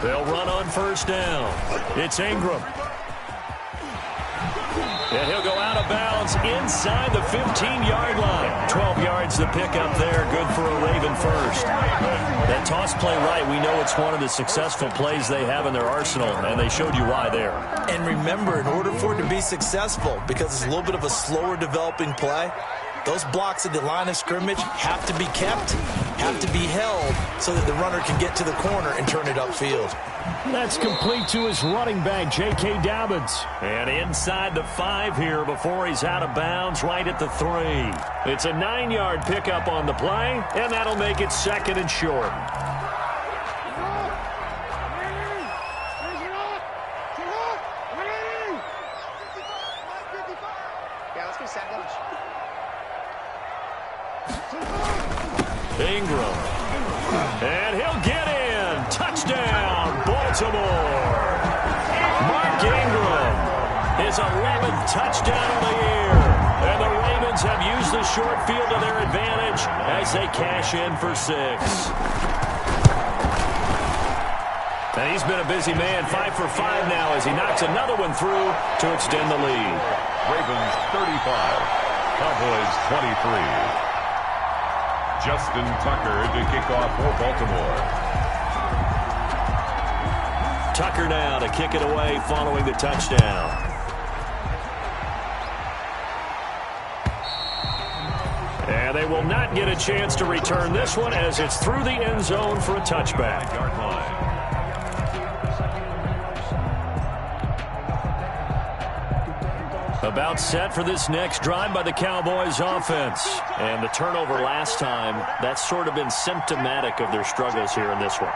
They'll run on first down. It's Ingram. And he'll go out of bounds inside the 15-yard line. 12 yards to pick up there. Good for a Raven first. That toss play right, we know it's one of the successful plays they have in their arsenal, and they showed you why there. And remember, in order for it to be successful, because it's a little bit of a slower developing play, those blocks at the line of scrimmage have to be kept, have to be held, so that the runner can get to the corner and turn it upfield. That's complete to his running back, J.K. Dobbins. And inside the 5 here before he's out of bounds right at the 3. It's a 9-yard pickup on the play, and that'll make it second and short. Ingram. And he'll get in. Touchdown, Baltimore. Mark Ingram. His his 11th touchdown of the year. And the Ravens have used the short field to their advantage as they cash in for 6. And he's been a busy man, 5 for 5 now as he knocks another one through to extend the lead. Ravens 35, Cowboys 23. Justin Tucker to kick off for Baltimore. Tucker now to kick it away following the touchdown. And they will not get a chance to return this one as it's through the end zone for a touchback. Yard line. About set for this next drive by the Cowboys offense. And the turnover last time, that's sort of been symptomatic of their struggles here in this one.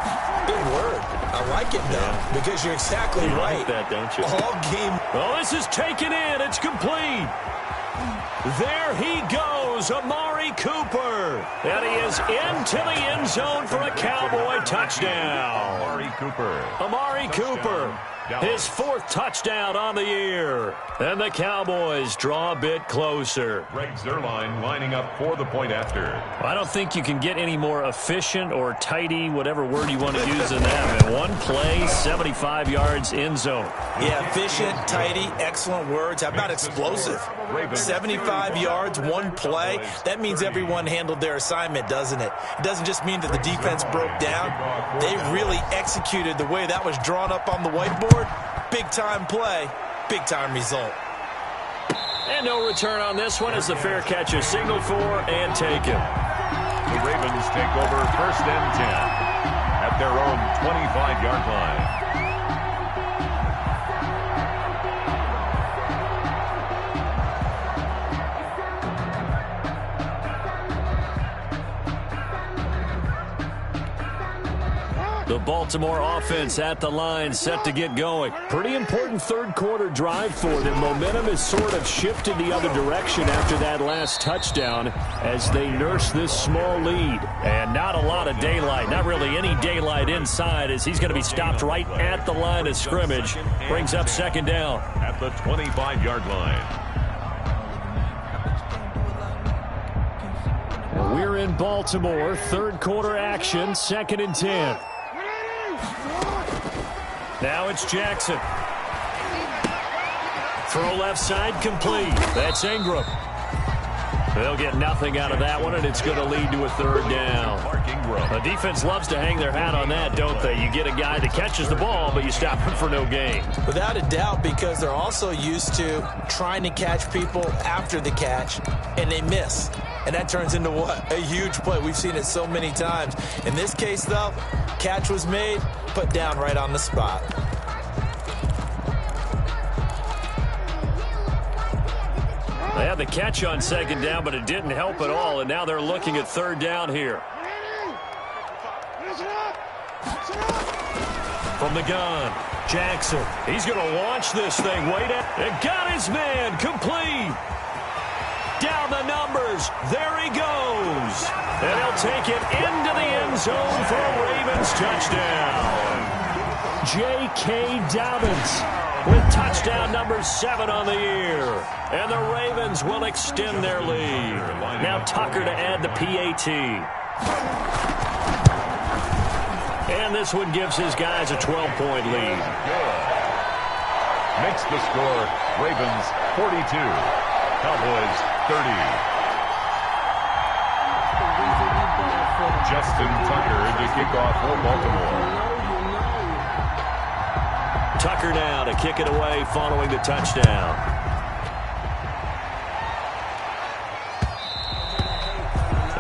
Good word. I like it, though, because you're exactly right. You like that, don't you? All game. Oh, this is taken in. It's complete. There he goes, Amari Cooper. And he is into the end zone for a Cowboy touchdown. Amari Cooper. His 4th touchdown on the year. And the Cowboys draw a bit closer. Greg Zuerlein lining up for the point after. I don't think you can get any more efficient or tidy, whatever word you want to use in that. Man. One play, 75 yards in zone. Yeah, efficient, tidy, excellent words. How about explosive? 75 yards, one play. That means everyone handled their assignment, doesn't it? It doesn't just mean that the defense broke down. They really executed the way that was drawn up on the whiteboard. Big-time play, big-time result. And no return on this one as the fair catch is signaled for and taken. The Ravens take over 1st and 10 at their own 25-yard line. The Baltimore offense at the line set to get going. Pretty important 3rd quarter drive for them. Momentum has sort of shifted the other direction after that last touchdown as they nurse this small lead. And not a lot of daylight, not really any daylight inside as he's going to be stopped right at the line of scrimmage. Brings up 2nd down. At the 25-yard line. We're in Baltimore. 3rd quarter action, 2nd and 10. Now it's Jackson. Throw left side complete. That's Ingram. They'll get nothing out of that one, and it's going to lead to a 3rd down. The defense loves to hang their hat on that, don't they? You get a guy that catches the ball, but you stop him for no gain. Without a doubt, because they're also used to trying to catch people after the catch, and they miss. And that turns into what? A huge play. We've seen it so many times. In this case, though, catch was made, put down right on the spot. They had the catch on 2nd down, but it didn't help at all, and now they're looking at 3rd down here. From the gun, Jackson. He's going to launch this thing. Wait up. And got his man. Complete. Down the numbers. There he goes. And he'll take it into the end zone for a Ravens touchdown. J.K. Dobbins with touchdown number 7 on the year. And the Ravens will extend their lead. Now Tucker to add the PAT. And this one gives his guys a 12-point lead. Makes the score Ravens 42, Cowboys 30. Justin Tucker to kick off for Baltimore. Tucker now to kick it away following the touchdown.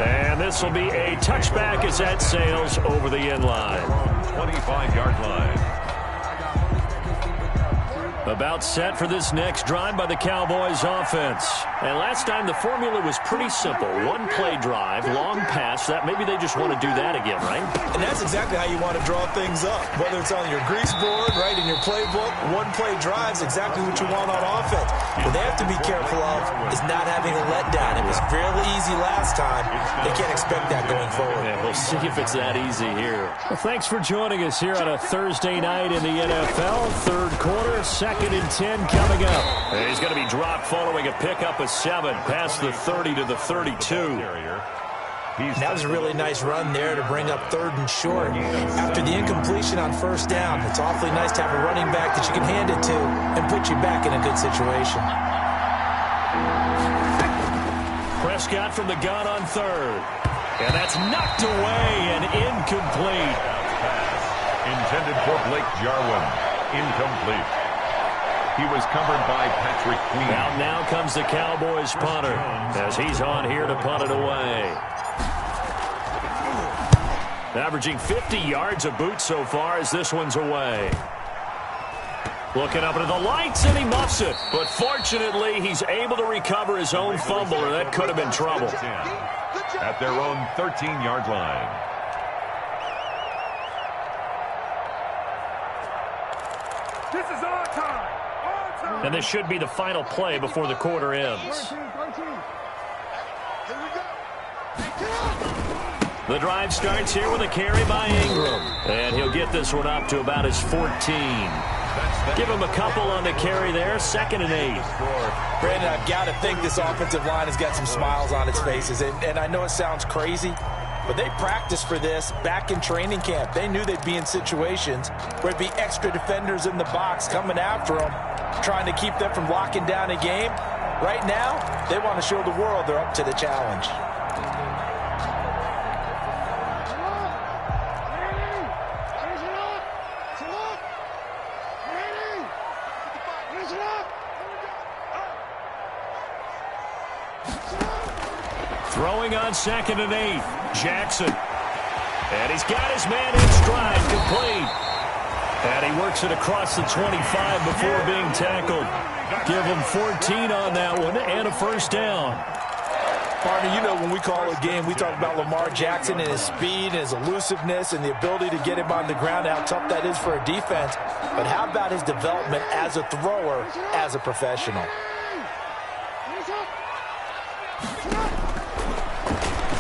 And this will be a touchback as that sails over the end line. 25-yard line. About set for this next drive by the Cowboys offense. And last time the formula was pretty simple. One play drive, long pass. That maybe they just want to do that again, right? And that's exactly how you want to draw things up. Whether it's on your grease board, right, in your playbook, one play drive is exactly what you want on offense. What they have to be careful of is not having a letdown. It was fairly easy last time. They can't expect that going forward. Yeah, we'll see if it's that easy here. Well, thanks for joining us here on a Thursday night in the NFL. 3rd quarter, 2nd 2nd and 10 coming up. And he's going to be dropped following a pickup of 7 past the 30 to the 32. That was a really nice run there to bring up 3rd and short. After the incompletion on 1st down, it's awfully nice to have a running back that you can hand it to and put you back in a good situation. Prescott from the gun on 3rd. And that's knocked away and incomplete. Intended for Blake Jarwin. Incomplete. He was covered by Patrick Queen. Now comes the Cowboys punter as he's on here to punt it away. Averaging 50 yards a boot so far as this one's away. Looking up into the lights, and he muffs it. But fortunately, he's able to recover his own fumble, or that could have been trouble. At their own 13-yard line. This is our time. And this should be the final play before the quarter ends. Here we go. The drive starts here with a carry by Ingram. And he'll get this one up to about his 14. Give him a couple on the carry there. 2nd and 8. Brandon, I've got to think this offensive line has got some smiles on its faces. And I know it sounds crazy, but they practiced for this back in training camp. They knew they'd be in situations where it'd be extra defenders in the box coming after them, trying to keep them from locking down a game. Right now, they want to show the world they're up to the challenge. Throwing on 2nd and 8. Jackson. And he's got his man in stride, complete. And he works it across the 25 before being tackled. Give him 14 on that one and a 1st down. Partner, you know when we call a game, we talk about Lamar Jackson and his speed and his elusiveness and the ability to get him on the ground, how tough that is for a defense. But how about his development as a thrower, as a professional?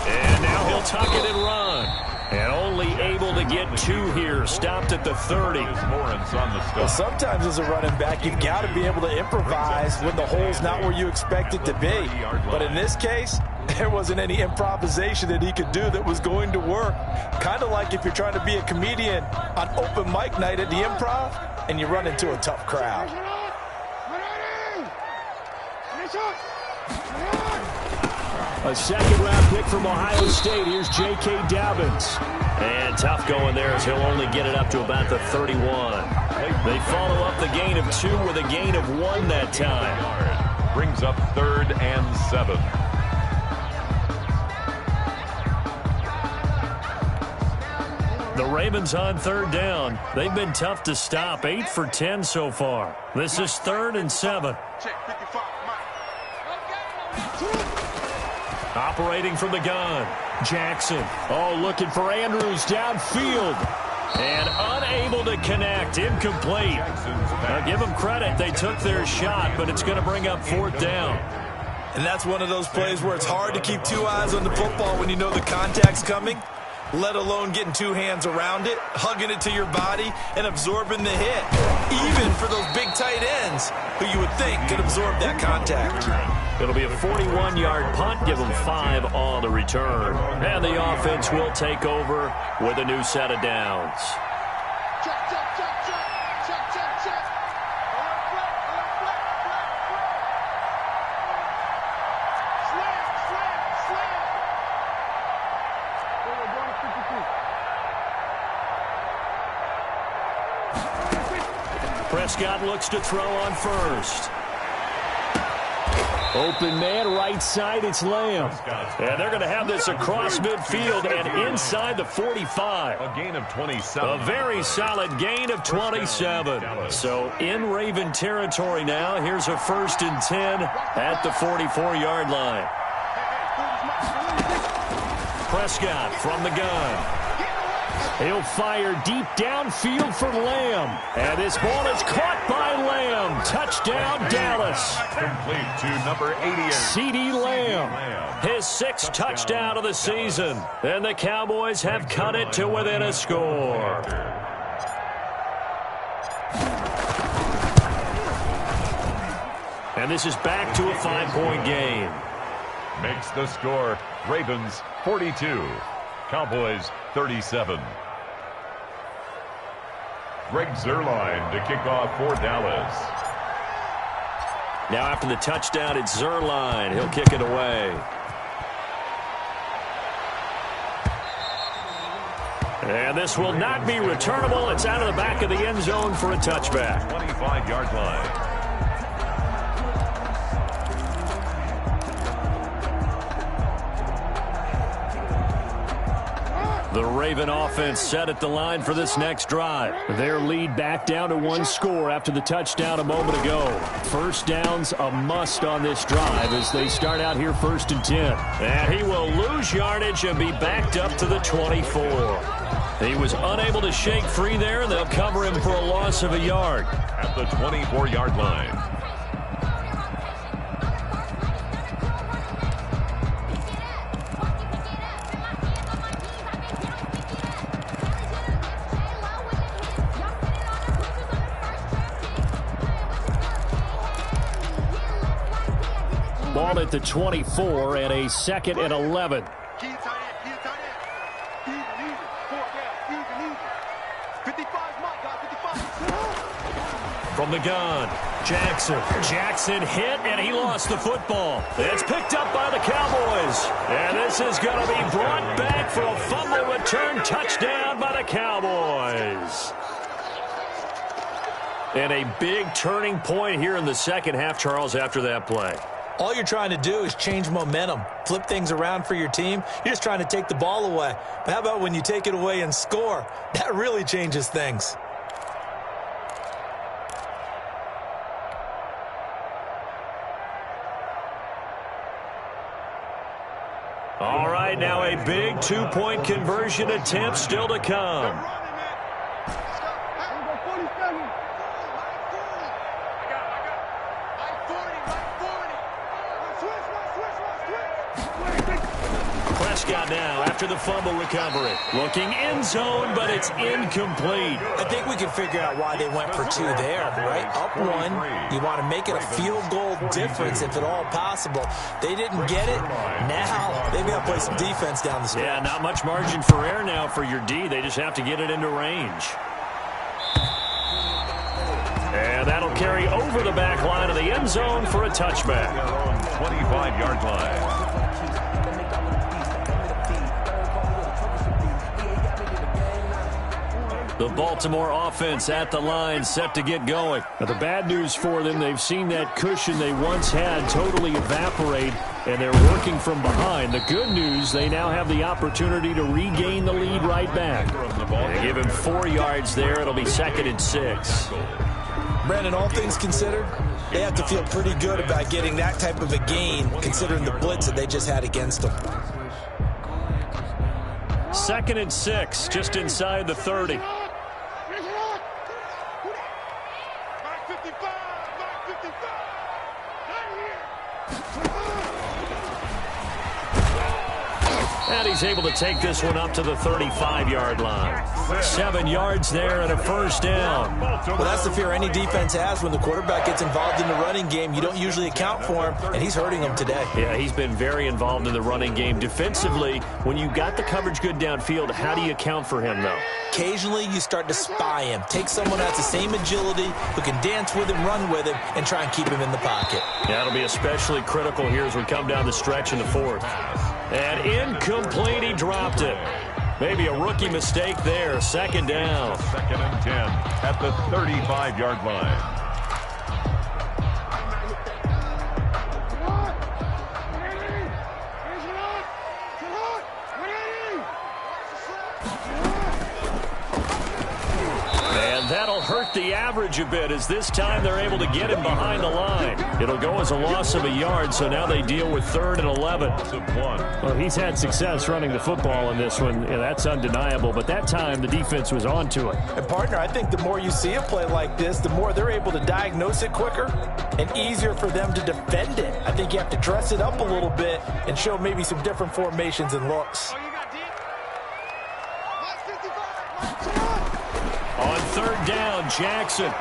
And now he'll tuck it and run. And only able to get 2 here. Stopped at the 30. Well, sometimes as a running back, you've got to be able to improvise when the hole's not where you expect it to be. But in this case, there wasn't any improvisation that he could do that was going to work. Kind of like if you're trying to be a comedian on open mic night at the Improv and you run into a tough crowd. A 2nd-round pick from Ohio State. Here's J.K. Dobbins. And tough going there as he'll only get it up to about the 31. They follow up the gain of 2 with a gain of 1 that time. Brings up 3rd and 7. The Ravens on 3rd down. They've been tough to stop. 8 for 10 so far. This is 3rd and 7. Check 55. Operating from the gun. Jackson. Oh, looking for Andrews downfield. And unable to connect. Incomplete. Now, give them credit. They took their shot, but it's going to bring up 4th down. And that's one of those plays where it's hard to keep 2 eyes on the football when you know the contact's coming, let alone getting 2 hands around it, hugging it to your body, and absorbing the hit. Even for those big tight ends who you would think could absorb that contact. It'll be a 41-yard punt. Give them 5 on the return. And the offense will take over with a new set of downs. Check, check, check, check. Check, check, check. Slam, slam, slam. We're going to 52. Prescott looks to throw on 1st. Open man, right side, it's Lamb. And they're going to have this across midfield and inside the 45. A gain of 27. A very solid gain of 27. So in Raven territory now. Here's a 1st and 10 at the 44-yard line. Prescott from the gun. He'll fire deep downfield for Lamb. And this ball is caught by Lamb. Touchdown, Dallas. Complete to number 88. CeeDee Lamb. His 6th touchdown of the season. And the Cowboys have cut it to within a score. And this is back to a 5-point game. Makes the score Ravens 42, Cowboys 37. Greg Zuerlein to kick off for Dallas. Now after the touchdown, it's Zuerlein. He'll kick it away. And this will not be returnable. It's out of the back of the end zone for a touchback. 25-yard line. The Raven offense set at the line for this next drive. Their lead back down to 1 score after the touchdown a moment ago. First down's a must on this drive as they start out here 1st and 10. And he will lose yardage and be backed up to the 24. He was unable to shake free there, and they'll cover him for a loss of a yard. At the 24-yard line. Ball at the 24 and a 2nd and 11. From the gun, Jackson hit, and he lost the football. It's picked up by the Cowboys. And this is going to be brought back for a fumble return touchdown by the Cowboys. And a big turning point here in the second half, Charles, after that play. All you're trying to do is change momentum, flip things around for your team. You're just trying to take the ball away. But how about when you take it away and score? That really changes things. All right, now a big 2-point conversion attempt still to come. Prescott now after the fumble recovery. Looking end zone, but it's incomplete. I think we can figure out why they went for 2 there, right? Up 1, you want to make it a field goal difference if at all possible. They didn't get it. Now they've got to play some defense down the stretch. Yeah, not much margin for error now for your D. They just have to get it into range. And that'll carry over the back line of the end zone for a touchback. 25-yard line. The Baltimore offense at the line, set to get going. Now, the bad news for them, they've seen that cushion they once had totally evaporate, and they're working from behind. The good news, they now have the opportunity to regain the lead right back. They give him 4 yards there. It'll be 2nd and 6. Brandon, all things considered, they have to feel pretty good about getting that type of a gain, considering the blitz that they just had against them. 2nd and 6, just inside the 30. And he's able to take this one up to the 35-yard line. 7 yards there and a first down. Well, that's the fear any defense has when the quarterback gets involved in the running game. You don't usually account for him, and he's hurting them today. Yeah, he's been very involved in the running game. Defensively, when you got the coverage good downfield, how do you account for him, though? Occasionally, you start to spy him. Take someone that's the same agility, who can dance with him, run with him, and try and keep him in the pocket. Yeah, it'll be especially critical here as we come down the stretch in the 4th. And incomplete, he dropped it. Maybe a rookie mistake there. 2nd down. 2nd and 10 at the 35-yard line. That'll hurt the average a bit as this time they're able to get him behind the line. It'll go as a loss of a yard, so now they deal with 3rd and 11. Well, he's had success running the football in this one. Yeah, that's undeniable, but that time the defense was on to it. And, partner, I think the more you see a play like this, the more they're able to diagnose it quicker and easier for them to defend it. I think you have to dress it up a little bit and show maybe some different formations and looks. On 3rd down, Jackson.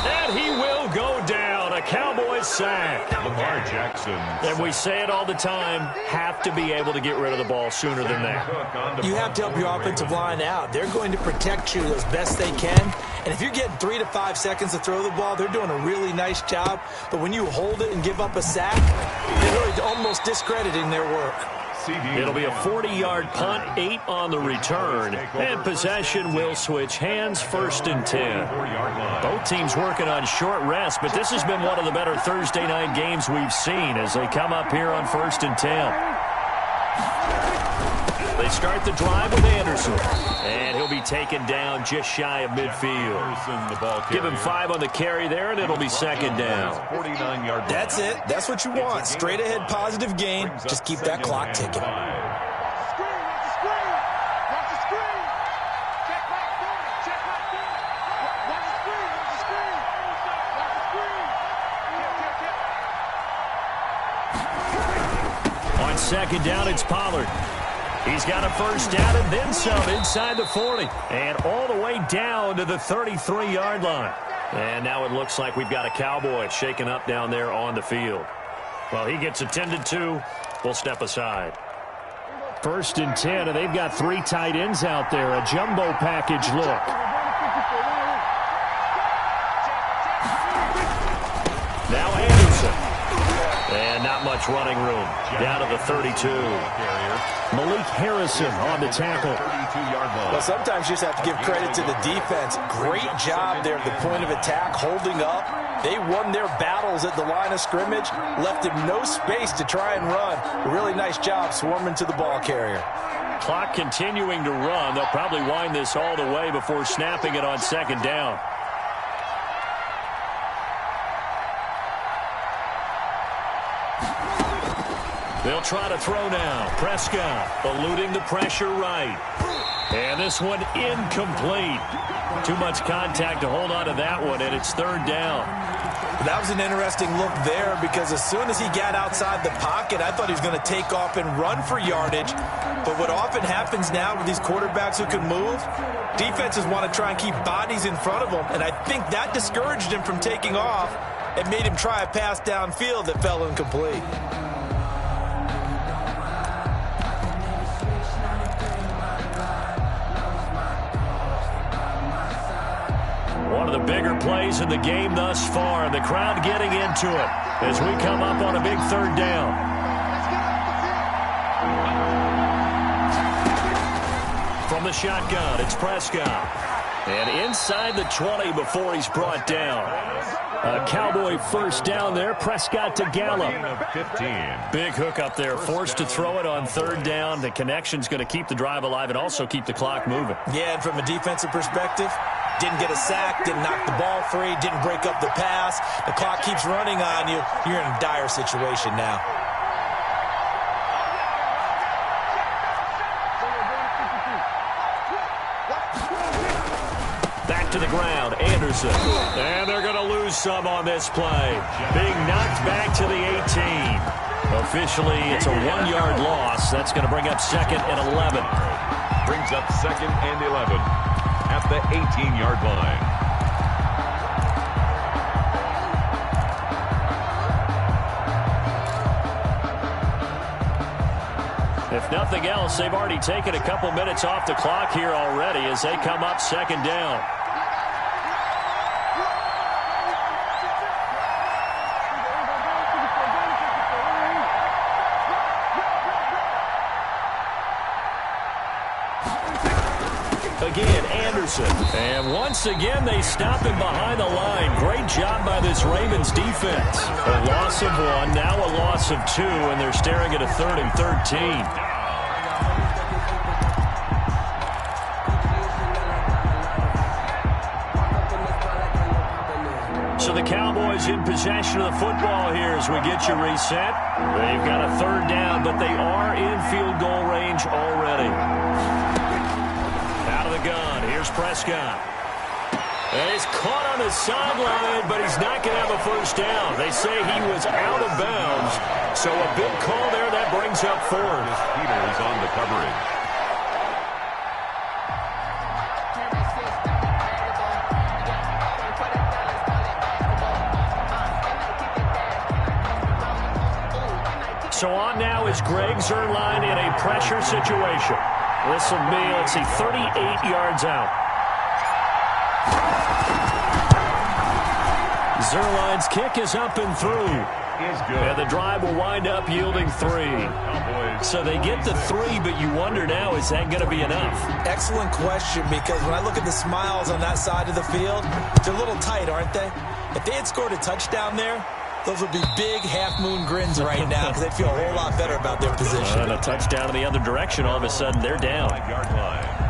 And he will go down. Cowboys sack. Lamar Jackson. And we say it all the time, have to be able to get rid of the ball sooner than that. You have to help your offensive line out. They're going to protect you as best they can. And if you're getting 3 to 5 seconds to throw the ball, they're doing a really nice job. But when you hold it and give up a sack, they're really almost discrediting their work. It'll be a 40-yard punt, 8 on the return, and possession will switch hands, 1st and 10. Both teams working on short rest, but this has been one of the better Thursday night games we've seen as they come up here on 1st and 10. They start the drive with Anderson, and he'll be taken down just shy of midfield. Give him 5 on the carry there, and it'll be 2nd down. That's it. That's what you want. Straight ahead positive gain. Just keep that clock ticking. On 2nd down, it's Pollard. He's got a 1st down and then some inside the 40. And all the way down to the 33-yard line. And now it looks like we've got a Cowboy shaken up down there on the field. Well, he gets attended to. We'll step aside. 1st and 10, and they've got 3 tight ends out there. A jumbo package look. Now Anderson. And not much running room. Down to the 32. Malik Harrison on the tackle. Well, sometimes you just have to give credit to the defense. Great job there at the point of attack, holding up. They won their battles at the line of scrimmage, left him no space to try and run. A really nice job swarming to the ball carrier. Clock continuing to run. They'll probably wind this all the way before snapping it on 2nd down. They'll try to throw now. Prescott eluding the pressure right. And this one incomplete. Too much contact to hold on to that one, and it's 3rd down. That was an interesting look there because as soon as he got outside the pocket, I thought he was going to take off and run for yardage. But what often happens now with these quarterbacks who can move, defenses want to try and keep bodies in front of them, and I think that discouraged him from taking off and made him try a pass downfield that fell incomplete. One of the bigger plays in the game thus far. The crowd getting into it as we come up on a big 3rd down. From the shotgun, it's Prescott. And inside the 20 before he's brought down. A Cowboy 1st down there. Prescott to Gallup. 15. Big hook up there. Forced to throw it on 3rd down. The connection's going to keep the drive alive and also keep the clock moving. Yeah, and from a defensive perspective, didn't get a sack, didn't knock the ball free, didn't break up the pass. The clock keeps running on you. You're in a dire situation now. Back to the ground, Anderson. And they're going to lose some on this play. Being knocked back to the 18. Officially, it's a 1-yard loss. That's going to bring up 2nd and 11. Brings up 2nd and 11 at the 18-yard line. If nothing else, they've already taken a couple minutes off the clock here already as they come up 2nd down. Again, Anderson. And once again, they stop him behind the line. Great job by this Ravens defense. A loss of 1, now a loss of 2, and they're staring at a 3rd and 13. So the Cowboys in possession of the football here as we get you reset. They've got a 3rd down, but they are in field goal range already. Out of the gun, here's Prescott. And he's caught on the sideline, but he's not going to have a 1st down. They say he was out of bounds. So a big call there, that brings up 4th. Peters on the coverage. So on now is Greg Zuerlein in a pressure situation. This will be, let's see, 38 yards out. Zuerlein's kick is up and through. And the drive will wind up yielding 3. So they get the 3, but you wonder now, is that going to be enough? Excellent question, because when I look at the smiles on that side of the field, they're a little tight, aren't they? If they had scored a touchdown there, those would be big half-moon grins right now because they'd feel a whole lot better about their position. And a touchdown in the other direction, all of a sudden they're down. Yard line.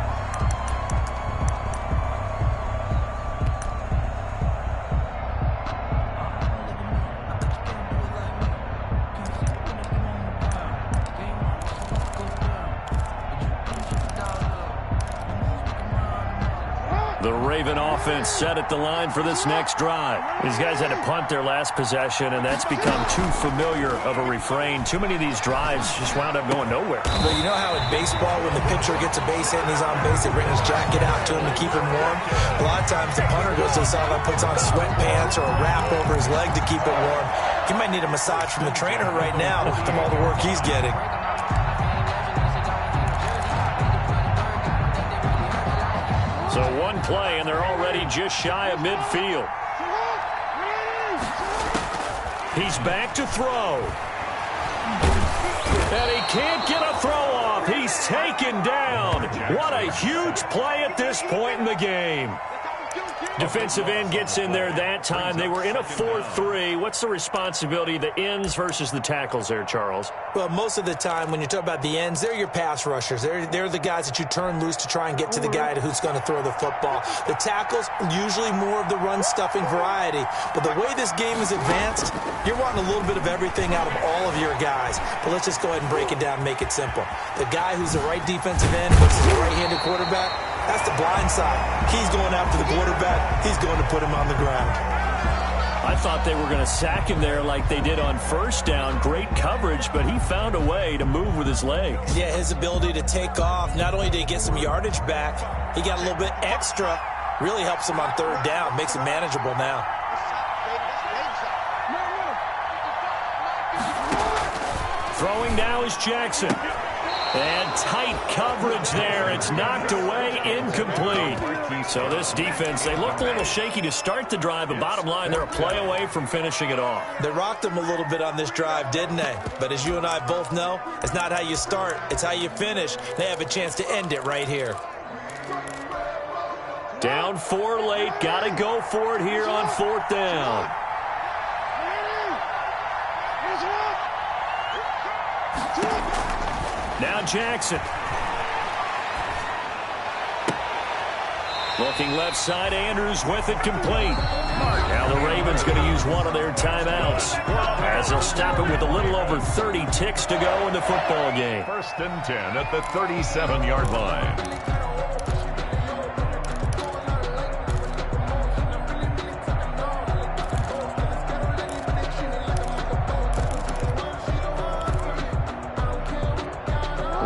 The Raven offense set at the line for this next drive. These guys had to punt their last possession, and that's become too familiar of a refrain. Too many of these drives just wound up going nowhere. But you know how in baseball, when the pitcher gets a base hit and he's on base, they bring his jacket out to him to keep him warm? A lot of times the punter goes to the sideline, puts on sweatpants or a wrap over his leg to keep it warm. He might need a massage from the trainer right now from all the work he's getting. So one play, and they're already just shy of midfield. He's back to throw. And he can't get a throw off. He's taken down. What a huge play at this point in the game. Defensive end gets in there that time. They were in a 4-3. What's the responsibility of the ends versus the tackles there, Charles? Well, most of the time when you talk about the ends, they're your pass rushers. They're the guys that you turn loose to try and get to the guy who's going to throw the football. The tackles, usually more of the run-stuffing variety. But the way this game is advanced, you're wanting a little bit of everything out of all of your guys. But let's just go ahead and break it down and make it simple. The guy who's the right defensive end versus the right-handed quarterback, that's the blind side. He's going after the quarterback. He's going to put him on the ground. I thought they were going to sack him there like they did on first down. Great coverage, but he found a way to move with his legs. Yeah, his ability to take off. Not only did he get some yardage back, he got a little bit extra. Really helps him on third down. Makes it manageable now. Throwing now is Jackson. And tight coverage there. It's knocked away, incomplete. So this defense, they looked a little shaky to start the drive, but bottom line, they're a play away from finishing it off. They rocked them a little bit on this drive, didn't they? But as you and I both know, it's not how you start, it's how you finish. They have a chance to end it right here. Down 4 late, got to go for it here on 4th down. Now Jackson. Looking left side, Andrews with it complete. Now the Ravens going to use one of their timeouts as they'll stop it with a little over 30 ticks to go in the football game. 1st and 10 at the 37-yard line.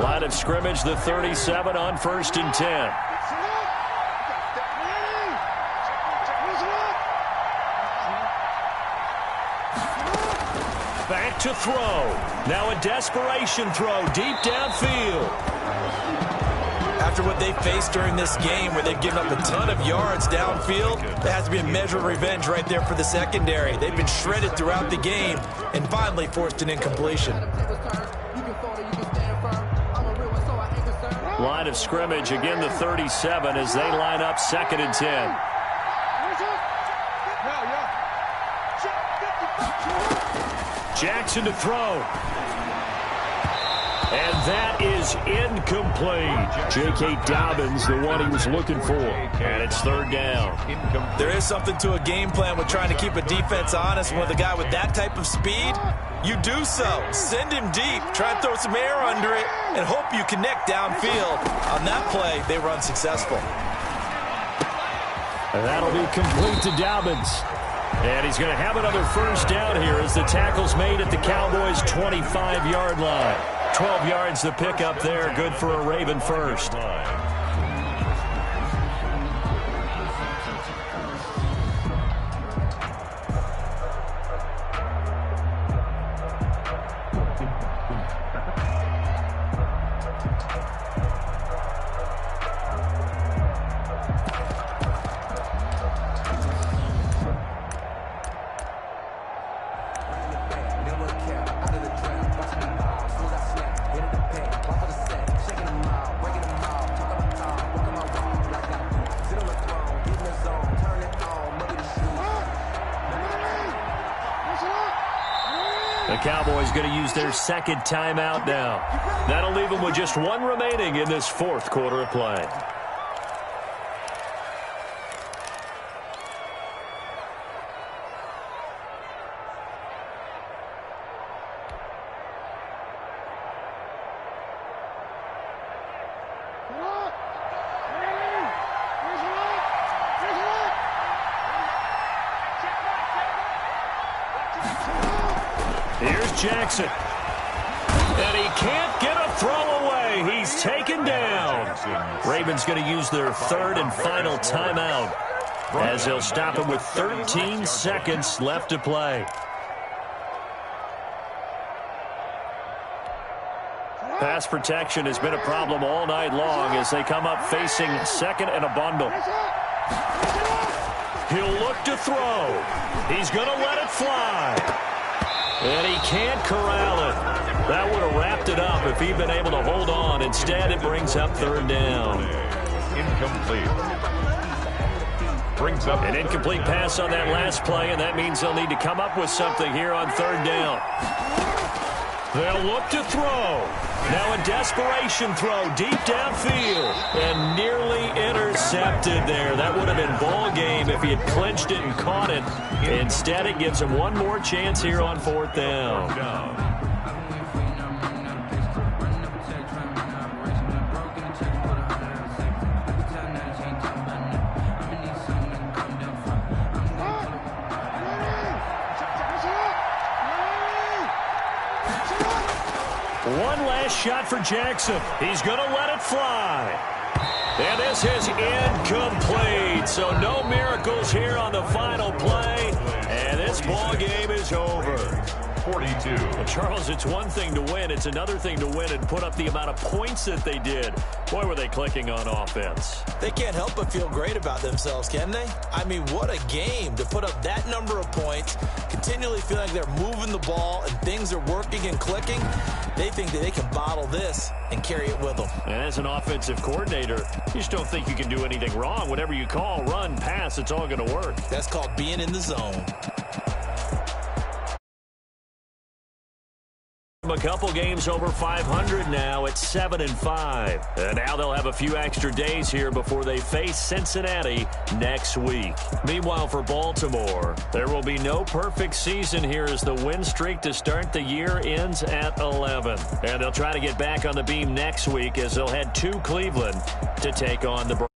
Line of scrimmage, the 37 on 1st and 10. Back to throw. Now a desperation throw deep downfield. After what they faced during this game where they've given up a ton of yards downfield, there has to be a measure of revenge right there for the secondary. They've been shredded throughout the game and finally forced an incompletion. Line of scrimmage, again the 37 as they line up 2nd and 10. Jackson to throw. And that is incomplete. J.K. Dobbins, the one he was looking for. And it's 3rd down. There is something to a game plan with trying to keep a defense honest. With a guy with that type of speed, you do so. Send him deep. Try and throw some air under it and hope you connect downfield. On that play, they were unsuccessful. And that'll be complete to Dobbins. And he's going to have another 1st down here as the tackle's made at the Cowboys' 25-yard line. 12 yards to pick up there. Good for a Raven first. The Cowboys going to use their second timeout now. That'll leave them with just one remaining in this fourth quarter of play. Here's Jackson. And he can't get a throw away. He's taken down. Ravens going to use their third and final timeout as they'll stop him with 13 seconds left to play. Pass protection has been a problem all night long as they come up facing second and a bundle. He'll look to throw. He's going to let it fly. And he can't corral it. That would have wrapped it up if he'd been able to hold on. Instead, it brings up third down. Incomplete. Brings up an incomplete pass on that last play, and that means they'll need to come up with something here on third down. They'll look to throw. Now a desperation throw deep downfield and nearly intercepted there. That would have been ball game if he had clinched it and caught it. Instead, it gives him one more chance here on fourth down. One last shot for Jackson. He's going to let it fly. And this is incomplete. So no miracles here on the final play. And this ball game is over. 42. Well, Charles, it's one thing to win. It's another thing to win and put up the amount of points that they did. Boy, were they clicking on offense. They can't help but feel great about themselves, can they? I mean, what a game to put up that number of points, continually feeling like they're moving the ball and things are working and clicking. They think that they can bottle this and carry it with them. And as an offensive coordinator, you just don't think you can do anything wrong. Whatever you call, run, pass, it's all going to work. That's called being in the zone. A couple games over 500 now at 7-5. And now they'll have a few extra days here before they face Cincinnati next week. Meanwhile, for Baltimore, there will be no perfect season here as the win streak to start the year ends at 11. And they'll try to get back on the beam next week as they'll head to Cleveland to take on the